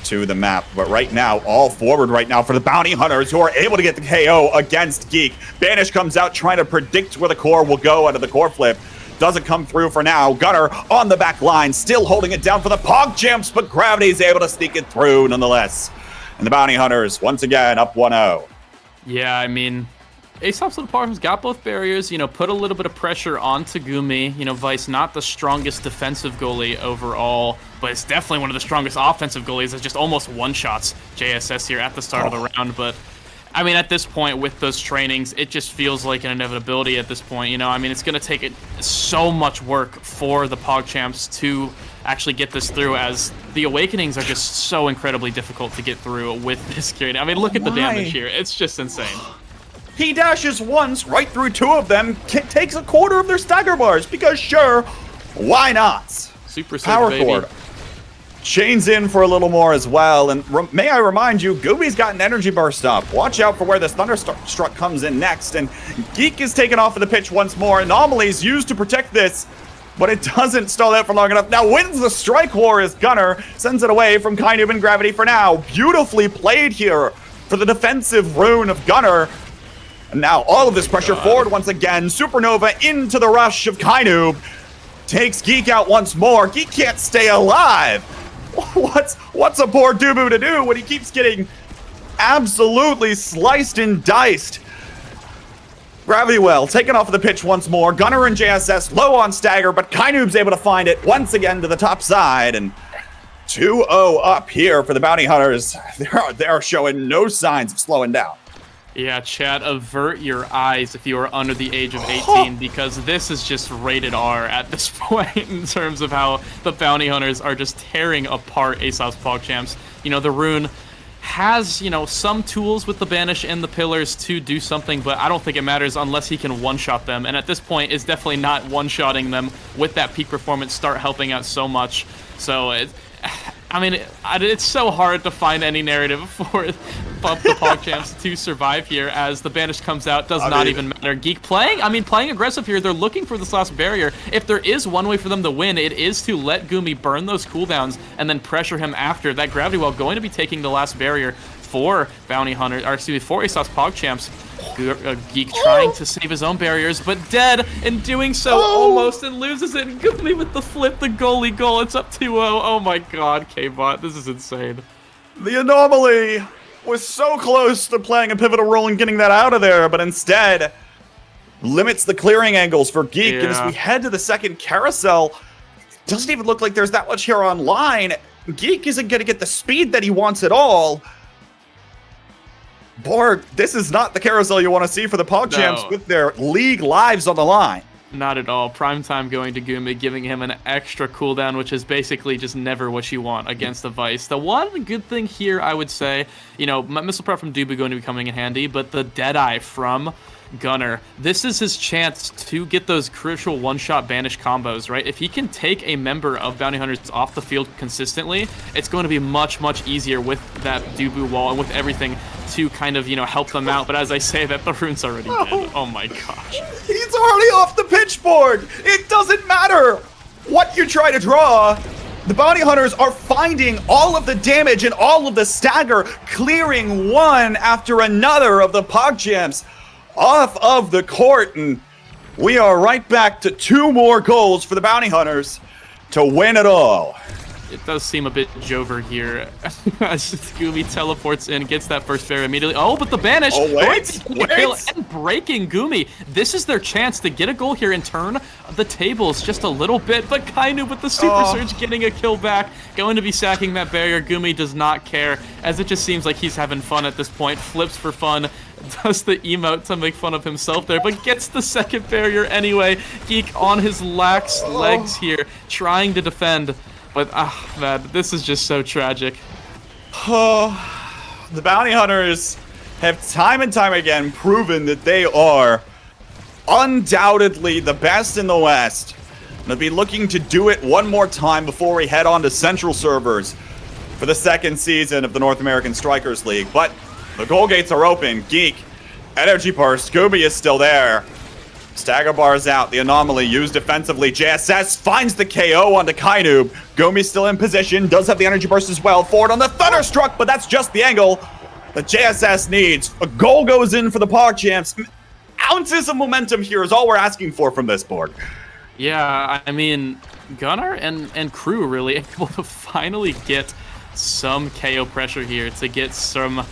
to the map. But right now, all forward right now for the Bounty Hunters, who are able to get the KO against Geek. Banish comes out trying to predict where the core will go out of the core flip. Doesn't come through for now. Gunner on the back line, still holding it down for the PogChamps, but Gravity's able to sneak it through nonetheless. And the Bounty Hunters, once again, up 1-0. Yeah, I mean, ASOP's Little PogChamps got both barriers, put a little bit of pressure on Tagumi. Vice not the strongest defensive goalie overall, but it's definitely one of the strongest offensive goalies that just almost one-shots JSS here at the start of the round. But, I mean, at this point, with those trainings, it just feels like an inevitability at this point, I mean, it's going to take so much work for the PogChamps to actually get this through, as the Awakenings are just so incredibly difficult to get through with this kid. I mean, look at the damage here. It's just insane. He dashes once right through two of them, takes a quarter of their stagger bars, because sure, why not? Super power chord. Chains in for a little more as well, and may I remind you, Gooby's got an energy burst up. Watch out for where this Thunderstruck comes in next, and Geek is taken off of the pitch once more. Anomalies used to protect this, but it doesn't stall out for long enough. Now wins the strike war as Gunner sends it away from Kainub and Gravity for now. Beautifully played here for the defensive rune of Gunner. And now all of this pressure forward once again. Supernova into the rush of Kainub. Takes Geek out once more. Geek can't stay alive. What's a poor Dubu to do when he keeps getting absolutely sliced and diced? Gravity Well taken off of the pitch once more. Gunner and JSS low on stagger, but Kainub's able to find it once again to the top side. And 2-0 up here for the Bounty Hunters. They're showing no signs of slowing down. Yeah, chat, avert your eyes if you are under the age of 18, because this is just rated R at this point in terms of how the Bounty Hunters are just tearing apart ASOP's PogChamps. The rune has, some tools with the Banish and the Pillars to do something, but I don't think it matters unless he can one-shot them. And at this point, is definitely not one-shotting them with that peak performance start helping out so much. So, it's so hard to find any narrative for the PogChamps to survive here, as the Banish comes out. Does not even matter. Geek playing aggressive here. They're looking for this last barrier. If there is one way for them to win, it is to let Gumi burn those cooldowns and then pressure him after. That Gravity Well going to be taking the last barrier for Bounty Hunter, or excuse me, for ASOP's PogChamps. Geek trying to save his own barriers, but dead in doing so almost, and loses it. And Gumi with the flip, the goalie goal. It's up 2-0. Oh my god, K-Bot, this is insane. The Anomaly was so close to playing a pivotal role in getting that out of there, but instead limits the clearing angles for Geek. And as we head to the second carousel, doesn't even look like there's that much here online. Geek isn't going to get the speed that he wants at all. Borg, this is not the carousel you want to see for the PogChamps with their league lives on the line. Not at all. Primetime going to Gumi, giving him an extra cooldown, which is basically just never what you want against the Vice. The one good thing here, I would say, Missile Prep from Dubu going to be coming in handy, but the Deadeye from Gunner, this is his chance to get those crucial one-shot Banish combos, right? If he can take a member of Bounty Hunters off the field consistently, it's going to be much, much easier with that Dubu wall and with everything to kind of, help them out. But as I say that, the rune's already dead. Oh my gosh. He's already off the pitch board. It doesn't matter what you try to draw. The Bounty Hunters are finding all of the damage and all of the stagger, clearing one after another of the PogChamps off of the court, and we are right back to 2 more goals for the Bounty Hunters to win it all. It does seem a bit Jover here as Gumi teleports in, gets that first barrier immediately. Oh, but the Banish kill and breaking Gumi. This is their chance to get a goal here and turn the tables just a little bit, but Kainub with the Super Surge getting a kill back, going to be sacking that barrier. Gumi does not care, as it just seems like he's having fun at this point. Flips for fun, does the emote to make fun of himself there, but gets the second barrier anyway. Geek on his lax legs here, trying to defend. But, man, this is just so tragic. The Bounty Hunters have time and time again proven that they are undoubtedly the best in the West. They'll be looking to do it one more time before we head on to Central servers for the second season of the North American Strikers League. But the goal gates are open. Geek, Energy Burst, Scooby is still there. Stagger bars out. The anomaly used defensively. JSS finds the KO onto Kainoob. Gumi's still in position. Does have the energy burst as well. Forward on the Thunderstruck, but that's just the angle that JSS needs. A goal goes in for the PogChamps. Ounces of momentum here is all we're asking for from this board. Yeah, I mean, Gunnar and crew really able to finally get some KO pressure here, to get some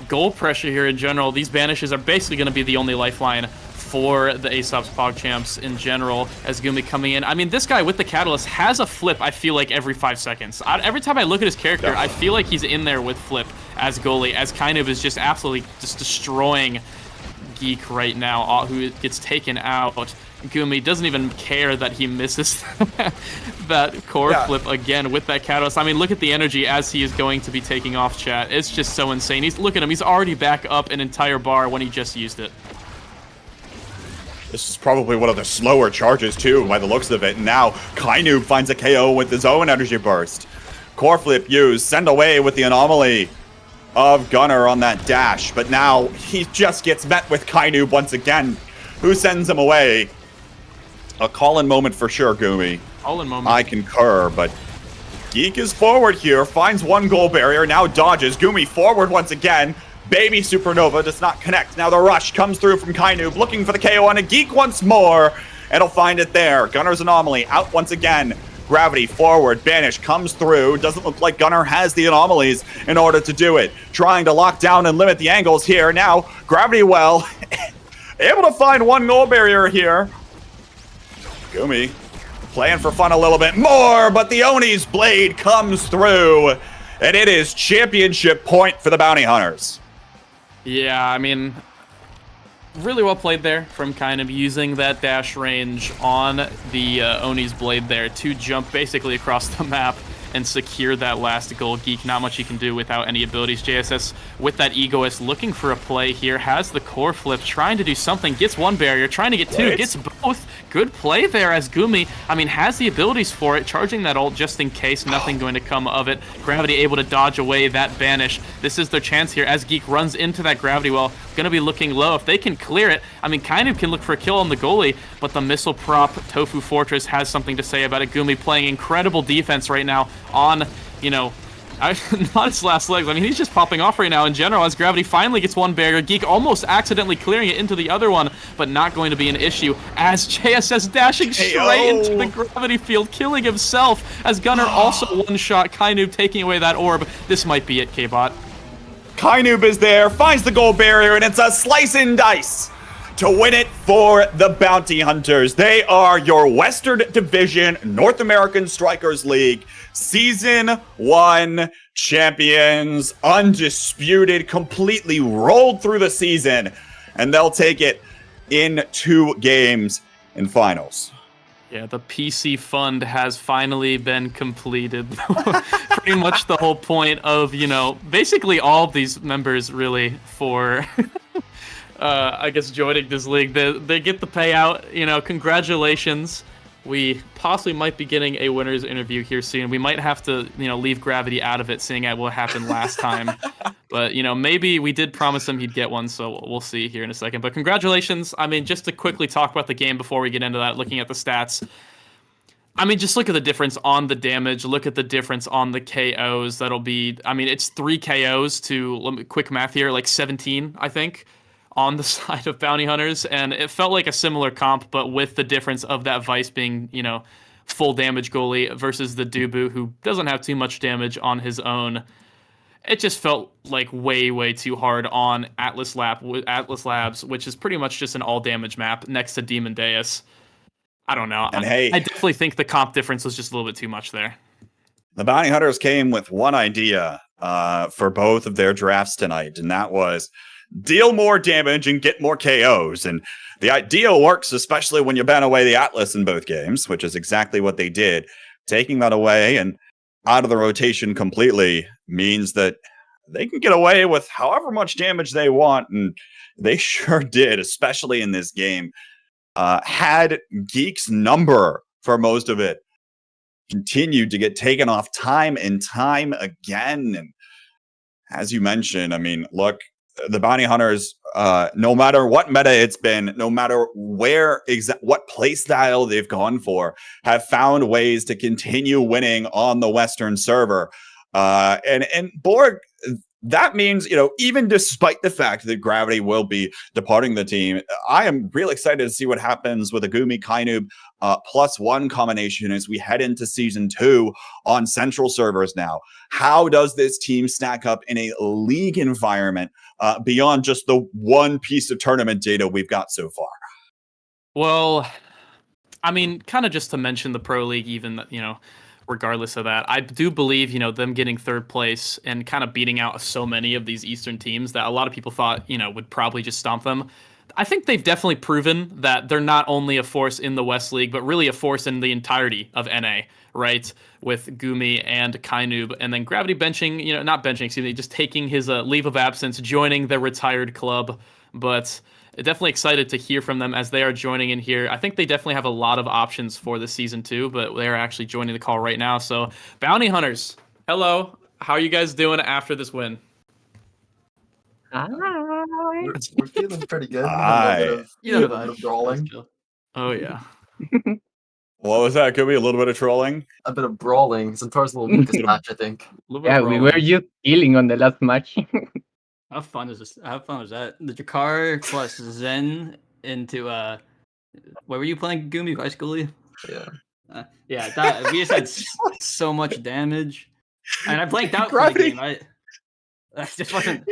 goal pressure here in general. These banishes are basically going to be the only lifeline for the ASOP's PogChamps in general, as Gumi coming in. I mean, this guy with the Catalyst has a flip, I feel like, every 5 seconds. Every time I look at his character, I feel like he's in there with flip as goalie, as Kainoob is just absolutely just destroying Geek right now, who gets taken out. Gumi doesn't even care that he misses that core flip again with that Catalyst. I mean, look at the energy as he is going to be taking off, chat. It's just so insane. Look at him. He's already back up an entire bar when he just used it. This is probably one of the slower charges, too, by the looks of it. And now, Kainoob finds a KO with his own energy burst. Core flip used, send away with the anomaly of Gunnar on that dash. But now, he just gets met with Kainoob once again. Who sends him away? A call-in moment for sure, Gumi. Call-in moment. I concur, but Geek is forward here, finds one goal barrier, now dodges. Gumi forward once again. Baby Supernova does not connect. Now the rush comes through from Kainoob, looking for the KO on a Geek once more, and he'll find it there. Gunnar's anomaly out once again. Gravity forward, Banish comes through. Doesn't look like Gunnar has the anomalies in order to do it. Trying to lock down and limit the angles here. Now, Gravity well, able to find one goal barrier here. Gumi playing for fun a little bit more, but the Oni's blade comes through, and it is championship point for the Bounty Hunters. Yeah, I mean, really well played there from Kainoob, using that dash range on the Oni's blade there to jump basically across the map and secure that last goal. Geek, not much he can do without any abilities. JSS with that Egoist looking for a play here, has the core flip, trying to do something, gets one barrier, trying to get two, gets both. Good play there as Gumi, I mean, has the abilities for it, charging that ult just in case, nothing going to come of it. Gravity able to dodge away that banish. This is their chance here as Geek runs into that gravity well, going to be looking low. If they can clear it, I mean, Kainoob can look for a kill on the goalie, but the missile prop Tofu Fortress has something to say about it. Gumi playing incredible defense right now on, you know, not his last legs. I mean, he's just popping off right now in general as Gravity finally gets one barrier. Geek almost accidentally clearing it into the other one, but not going to be an issue as JSS dashing straight into the Gravity field, killing himself as Gunnar also one-shot Kainoob, taking away that orb. This might be it, K-Bot. Kainoob is there, finds the goal barrier, and it's a slice and dice to win it for the Bounty Hunters. They are your Western Division North American Strikers League Season 1 champions, undisputed, completely rolled through the season, and they'll take it in 2 games in finals. Yeah, the PC fund has finally been completed. Pretty much the whole point of, you know, basically all of these members really for... I guess joining this league, they get the payout. You know, congratulations. We possibly might be getting a winner's interview here soon. We might have to, you know, leave Gravity out of it, seeing at what happened last time. But, you know, maybe we did promise him he'd get one, so we'll see here in a second. But congratulations. I mean, just to quickly talk about the game before we get into that, looking at the stats. I mean, just look at the difference on the damage. Look at the difference on the KOs. That'll be, I mean, it's 3 KOs to, quick math here, like 17, I think, on the side of Bounty Hunters, and it felt like a similar comp, but with the difference of that Vice being, you know, full damage goalie versus the Dubu, who doesn't have too much damage on his own. It just felt like way too hard on Atlas Labs, which is pretty much just an all damage map next to Demon Deus. I don't know. And hey, I definitely think the comp difference was just a little bit too much there. The Bounty Hunters came with one idea for both of their drafts tonight, and that was deal more damage and get more KOs. And the idea works, especially when you ban away the Atlas in both games, which is exactly what they did. Taking that away and out of the rotation completely means that they can get away with however much damage they want, and they sure did, especially in this game. had Geek's number for most of it, continued to get taken off time and time again. And as you mentioned, I mean, look, the bounty hunters, no matter what meta it's been, no matter what play style they've gone for, have found ways to continue winning on the Western server. And Borg, that means, even despite the fact that Gravity will be departing the team, I am really excited to see what happens with a Gumi Kainub +1 combination as we head into season 2 on central servers now. How does this team stack up in a league environment beyond just the one piece of tournament data we've got so far? Well, I mean, kind of just to mention the Pro League, even, regardless of that, I do believe, them getting third place and kind of beating out so many of these Eastern teams that a lot of people thought, would probably just stomp them. I think they've definitely proven that they're not only a force in the West League, but really a force in the entirety of NA, right? With Gumi and Kainub, and then Gravity benching, not benching, excuse me, just taking his leave of absence, joining the retired club. But definitely excited to hear from them as they are joining in here. I think they definitely have a lot of options for this season 2, but they're actually joining the call right now. So, Bounty Hunters, hello. How are you guys doing after this win? Hi. We're feeling pretty good. Hi. A little bit of brawling. Oh, yeah. What was that? Could be a little bit of trolling. A bit of brawling. Centaur's a little weakest match, I think. Yeah, we were just killing on the last match. How fun is this? How fun was that? The Jakar plus Zen into what were you playing? Gumi Vice Gully? Yeah. Yeah, we just had so much damage, and I blanked out for the game. I just wasn't.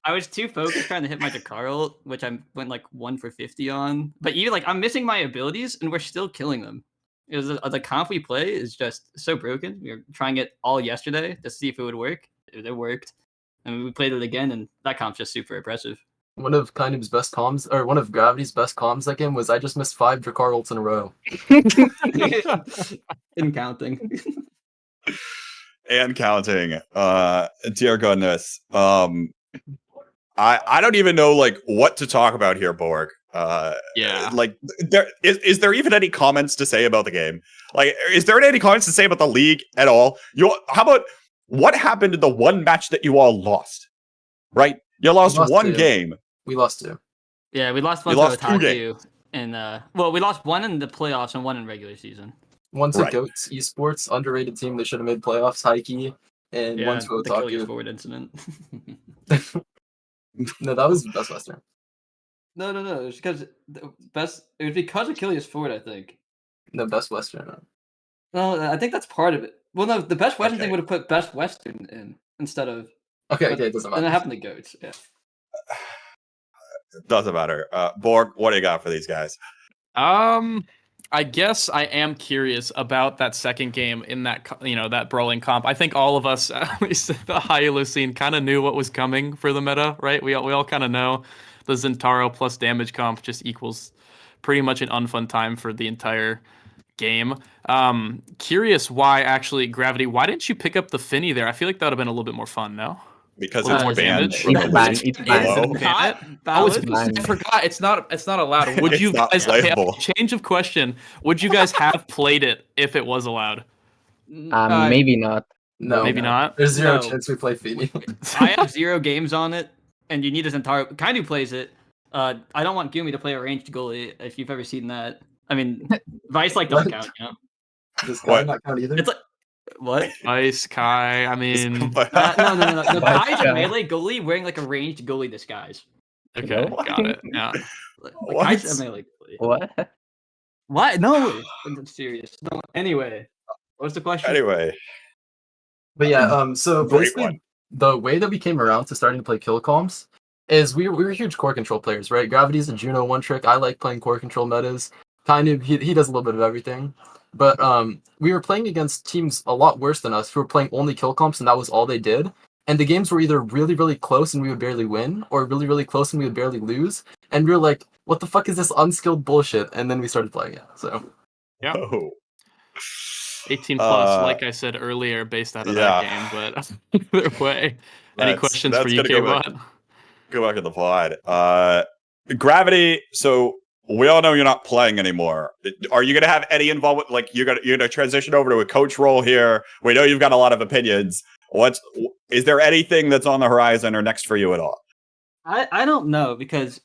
I was too focused trying to hit my Jakar ult, which I went like 1 for 50 on. But even I'm missing my abilities, and we're still killing them. It was the comp we play is just so broken. We were trying it all yesterday to see if it would work. It worked. And we played it again, and that comp's just super impressive. One of Kainub's best comms, or one of Gravity's best comms that game was I just missed 5 Jakar ults in a row. In counting. And counting. Dear goodness. I don't even know what to talk about here, Borg. Yeah. Is there even any comments to say about the game? Is there any comments to say about the league at all? How about what happened in the one match that you all lost? Right? You lost one game. We lost 2. Yeah, we lost one to Otaku. And we lost 1 in the playoffs and 1 in regular season. 1 to Goats Esports, underrated team. They should have made playoffs. Heike, and 1 to Otaku. The forward incident. No, that was Best Western. No. It was because It was because Achilles forward, I think. No, Best Western. No, I think that's part of it. Well, no, the Best Western thing would have put Best Western in instead of. Okay, it doesn't matter. And it happened to Goats. Yeah. Doesn't matter. Borg, what do you got for these guys? I guess I am curious about that second game in that that brawling comp. I think all of us, at least the high elo scene, kind of knew what was coming for the meta, right? We all kind of know the Zentaro plus damage comp just equals pretty much an unfun time for the entire game. Curious why actually Gravity. Why didn't you pick up the Finny there? I feel like that would have been a little bit more fun. No. Because it's more banned. damage. It's banned. I forgot. It's not allowed. Would you guys? Change of question. Would you guys have played it if it was allowed? Maybe not. No, maybe not. There's zero chance we play Phoenix. I have 0 games on it, and you need a Centaur. Kainu plays it. I don't want Gumi to play a ranged goalie. If you've ever seen that, I mean, Vice doesn't count. Does Kai not count either? It's what? Ice Kai. I mean, no. The Kai's a melee goalie wearing a ranged goalie disguise. Okay, got it. Yeah. Kai's a melee goalie. What? What? No, I'm serious. No. Anyway, what's the question? Anyway. But yeah, so basically, the way that we came around to starting to play kill comms is we were huge core control players, right? Gravity's a Juno one trick. I like playing core control metas. He does a little bit of everything. But we were playing against teams a lot worse than us who were playing only kill comps, and that was all they did. And the games were either really, really close and we would barely win, or really, really close and we would barely lose. And we were like, what the fuck is this unskilled bullshit? And then we started playing it. So, yeah. Oh. 18 plus, like I said earlier, based out of that game. But either way, any questions for you, K-Bot? Go back to the pod. Gravity. So we all know you're not playing anymore. Are you going to have any involvement? Like you're going to transition over to a coach role here? We know you've got a lot of opinions. Is there anything that's on the horizon or next for you at all? I don't know, because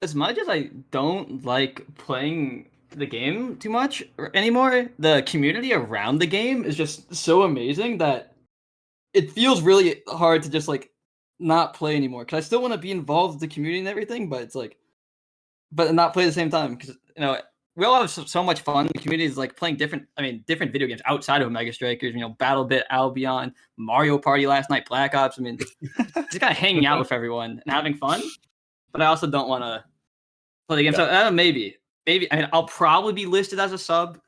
as much as I don't like playing the game too much anymore, the community around the game is just so amazing that it feels really hard to just like not play anymore. Because I still want to be involved with the community and everything, but it's like, but not play at the same time, because we all have so much fun. The community is like playing different video games outside of Mega Strikers. BattleBit, Albion, Mario Party last night, Black Ops. I mean, just kind of hanging out with everyone and having fun. But I also don't want to play the game. So maybe. I mean, I'll probably be listed as a sub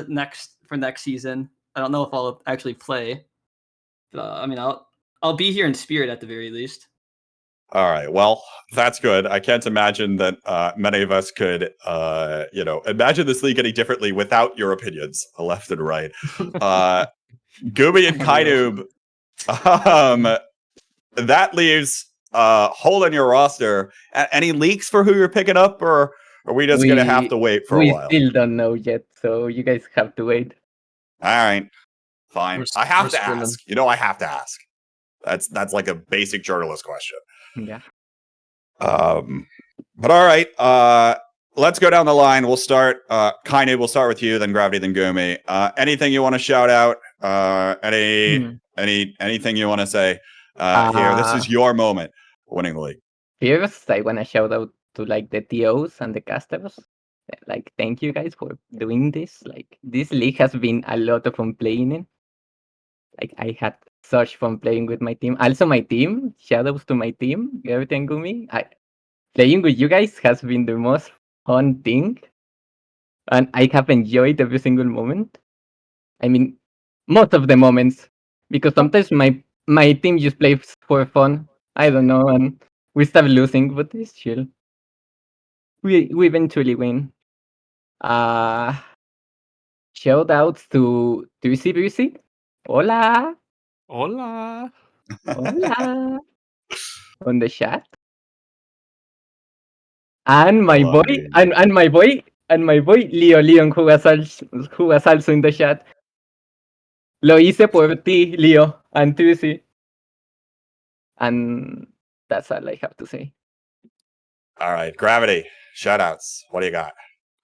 next season. I don't know if I'll actually play. But, I mean, I'll be here in spirit at the very least. All right. Well, that's good. I can't imagine that many of us could, imagine this league any differently without your opinions, left and right. Gooby and Kainoob, that leaves a hole in your roster. Any leaks for who you're picking up, or are we just going to have to wait for a while? We still don't know yet, so you guys have to wait. All right. Fine. I have to ask. I have to ask. That's like a basic journalist question. Yeah. But all right. Let's go down the line. We'll start. Kainoob, we'll start with you, then Gravity, then Gumi. Anything you want to shout out? Anything you want to say? Here, this is your moment, winning the league. First, I want to shout out to like the TOs and the casters. Like, thank you guys for doing this. Like, this league has been a lot of fun playing in. Like, I had such fun playing with my team. Also, my team. Shoutouts to my team, Gravity and Gumi. Playing with you guys has been the most fun thing, and I have enjoyed every single moment. I mean, most of the moments, because sometimes my team just plays for fun. I don't know, and we start losing, but it's chill. We eventually win. Shout outs to Tusi Busi. Hola. Hola. Hola. On the chat. And my boy, and my boy Leo Leon, who was also in the chat. Lo hice por ti, Leo, and Tusi. And that's all I have to say. All right, Gravity, shout outs. What do you got?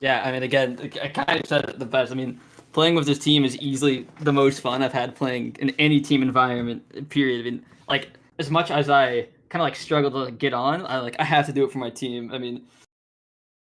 Yeah, I mean, again, I kind of said it the best. I mean, playing with this team is easily the most fun I've had playing in any team environment, period. I mean, like, as much as I kind of like struggle to get on, I have to do it for my team. I mean,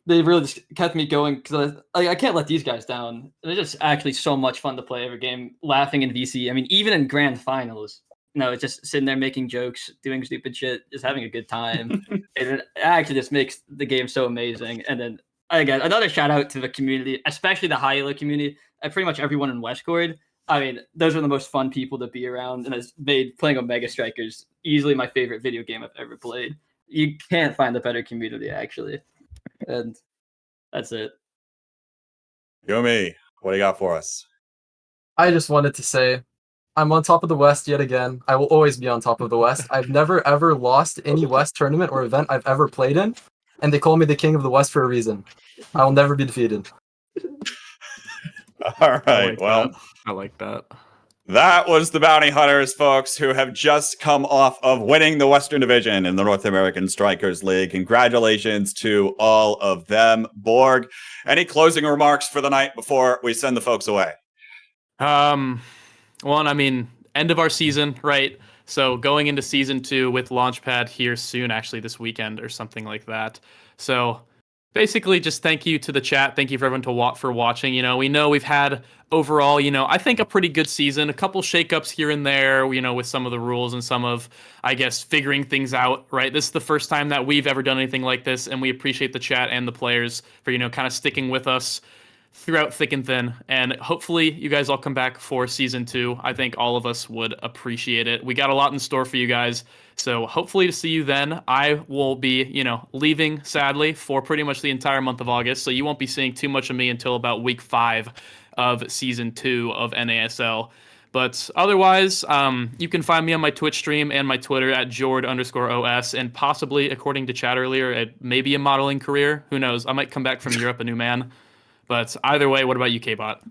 they really just kept me going because I can't let these guys down. They're just actually so much fun to play every game, laughing in VC. I mean, even in grand finals, it's just sitting there making jokes, doing stupid shit, just having a good time. It actually just makes the game so amazing. And then again, another shout out to the community, especially the high elo community. Pretty much everyone in Westcord. I mean, those are the most fun people to be around, and has made playing on Mega Strikers easily my favorite video game I've ever played. You can't find a better community, actually. And that's it. Gumi, what do you got for us? I just wanted to say, I'm on top of the West yet again. I will always be on top of the West. I've never ever lost any West tournament or event I've ever played in, and they call me the king of the West for a reason. I will never be defeated. All right, I like that. That was the Bounty Hunters, folks, who have just come off of winning the Western Division in the North American Strikers League. Congratulations to all of them. Borg, any closing remarks for the night before we send the folks away? Well, I mean, end of our season, right? So going into season 2 with Launchpad here soon, actually this weekend or something like that. So basically, just thank you to the chat. Thank you for everyone for watching. We know we've had overall, I think a pretty good season. A couple shakeups here and there, with some of the rules and some of, I guess, figuring things out, right? This is the first time that we've ever done anything like this, and we appreciate the chat and the players for, kind of sticking with us throughout thick and thin. And hopefully you guys all come back for season 2. I think all of us would appreciate it. We got a lot in store for you guys. So hopefully to see you then. I will be, leaving, sadly, for pretty much the entire month of August. So you won't be seeing too much of me until about week 5 of season 2 of NASL. But otherwise, you can find me on my Twitch stream and my Twitter at Jord_OS, and possibly, according to chat earlier, it may be a modeling career. Who knows? I might come back from Europe a new man. But either way, what about you, K-Bot?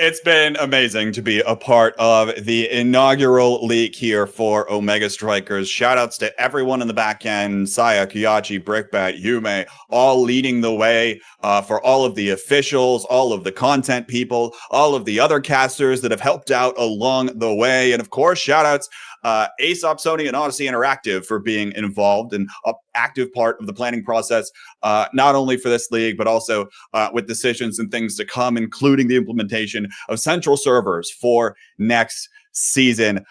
It's been amazing to be a part of the inaugural league here for Omega Strikers. Shoutouts to everyone in the back end, Saya, Kyachi, Brickbat, Yume, all leading the way for all of the officials, all of the content people, all of the other casters that have helped out along the way. And of course, shoutouts ASOP, Sony, and Odyssey Interactive for being involved and an active part of the planning process, not only for this league, but also with decisions and things to come, including the implementation of central servers for next season.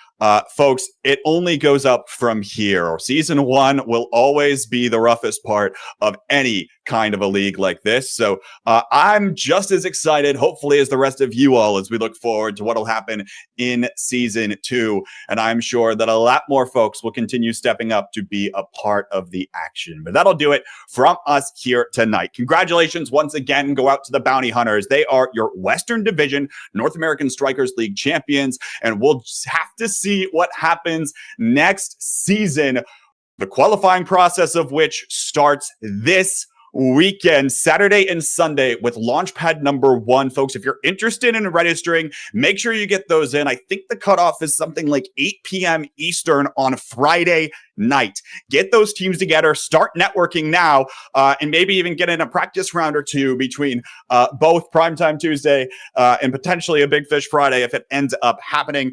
Folks, it only goes up from here. Season 1 will always be the roughest part of any kind of a league like this. So I'm just as excited, hopefully, as the rest of you all as we look forward to what will happen in Season 2. And I'm sure that a lot more folks will continue stepping up to be a part of the action. But that'll do it from us here tonight. Congratulations once again go out to the Bounty Hunters. They are your Western Division North American Strikers League champions, and we'll just have to see what happens next season, the qualifying process of which starts this weekend, Saturday and Sunday, with Launchpad number 1. Folks, if you're interested in registering, make sure you get those in. I think the cutoff is something like 8 p.m. Eastern on Friday night. Get those teams together, start networking now, and maybe even get in a practice round or two between both Primetime Tuesday and potentially a Big Fish Friday if it ends up happening,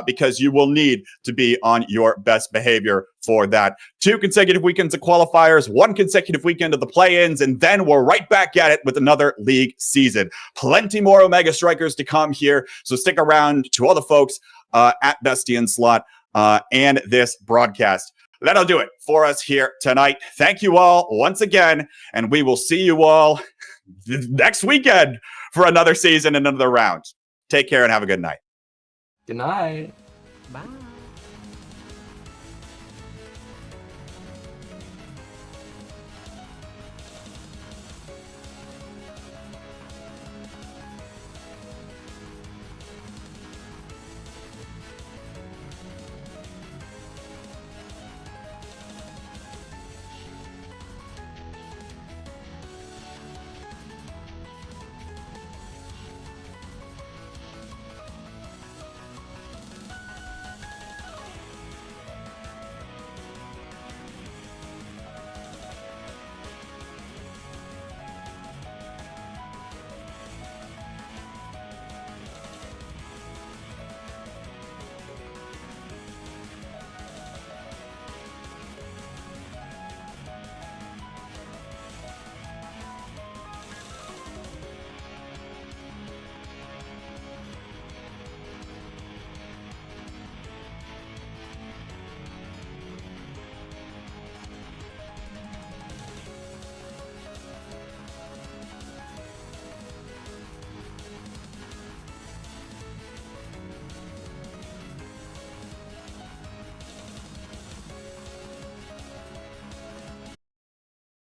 because you will need to be on your best behavior for that. 2 consecutive weekends of qualifiers, 1 consecutive weekend of the play-ins, and then we're right back at it with another league season. Plenty more Omega Strikers to come here, so stick around. To all the folks at Bestie and Slot and this broadcast. That'll do it for us here tonight. Thank you all once again, and we will see you all next weekend for another season and another round. Take care and have a good night. Good night. Bye.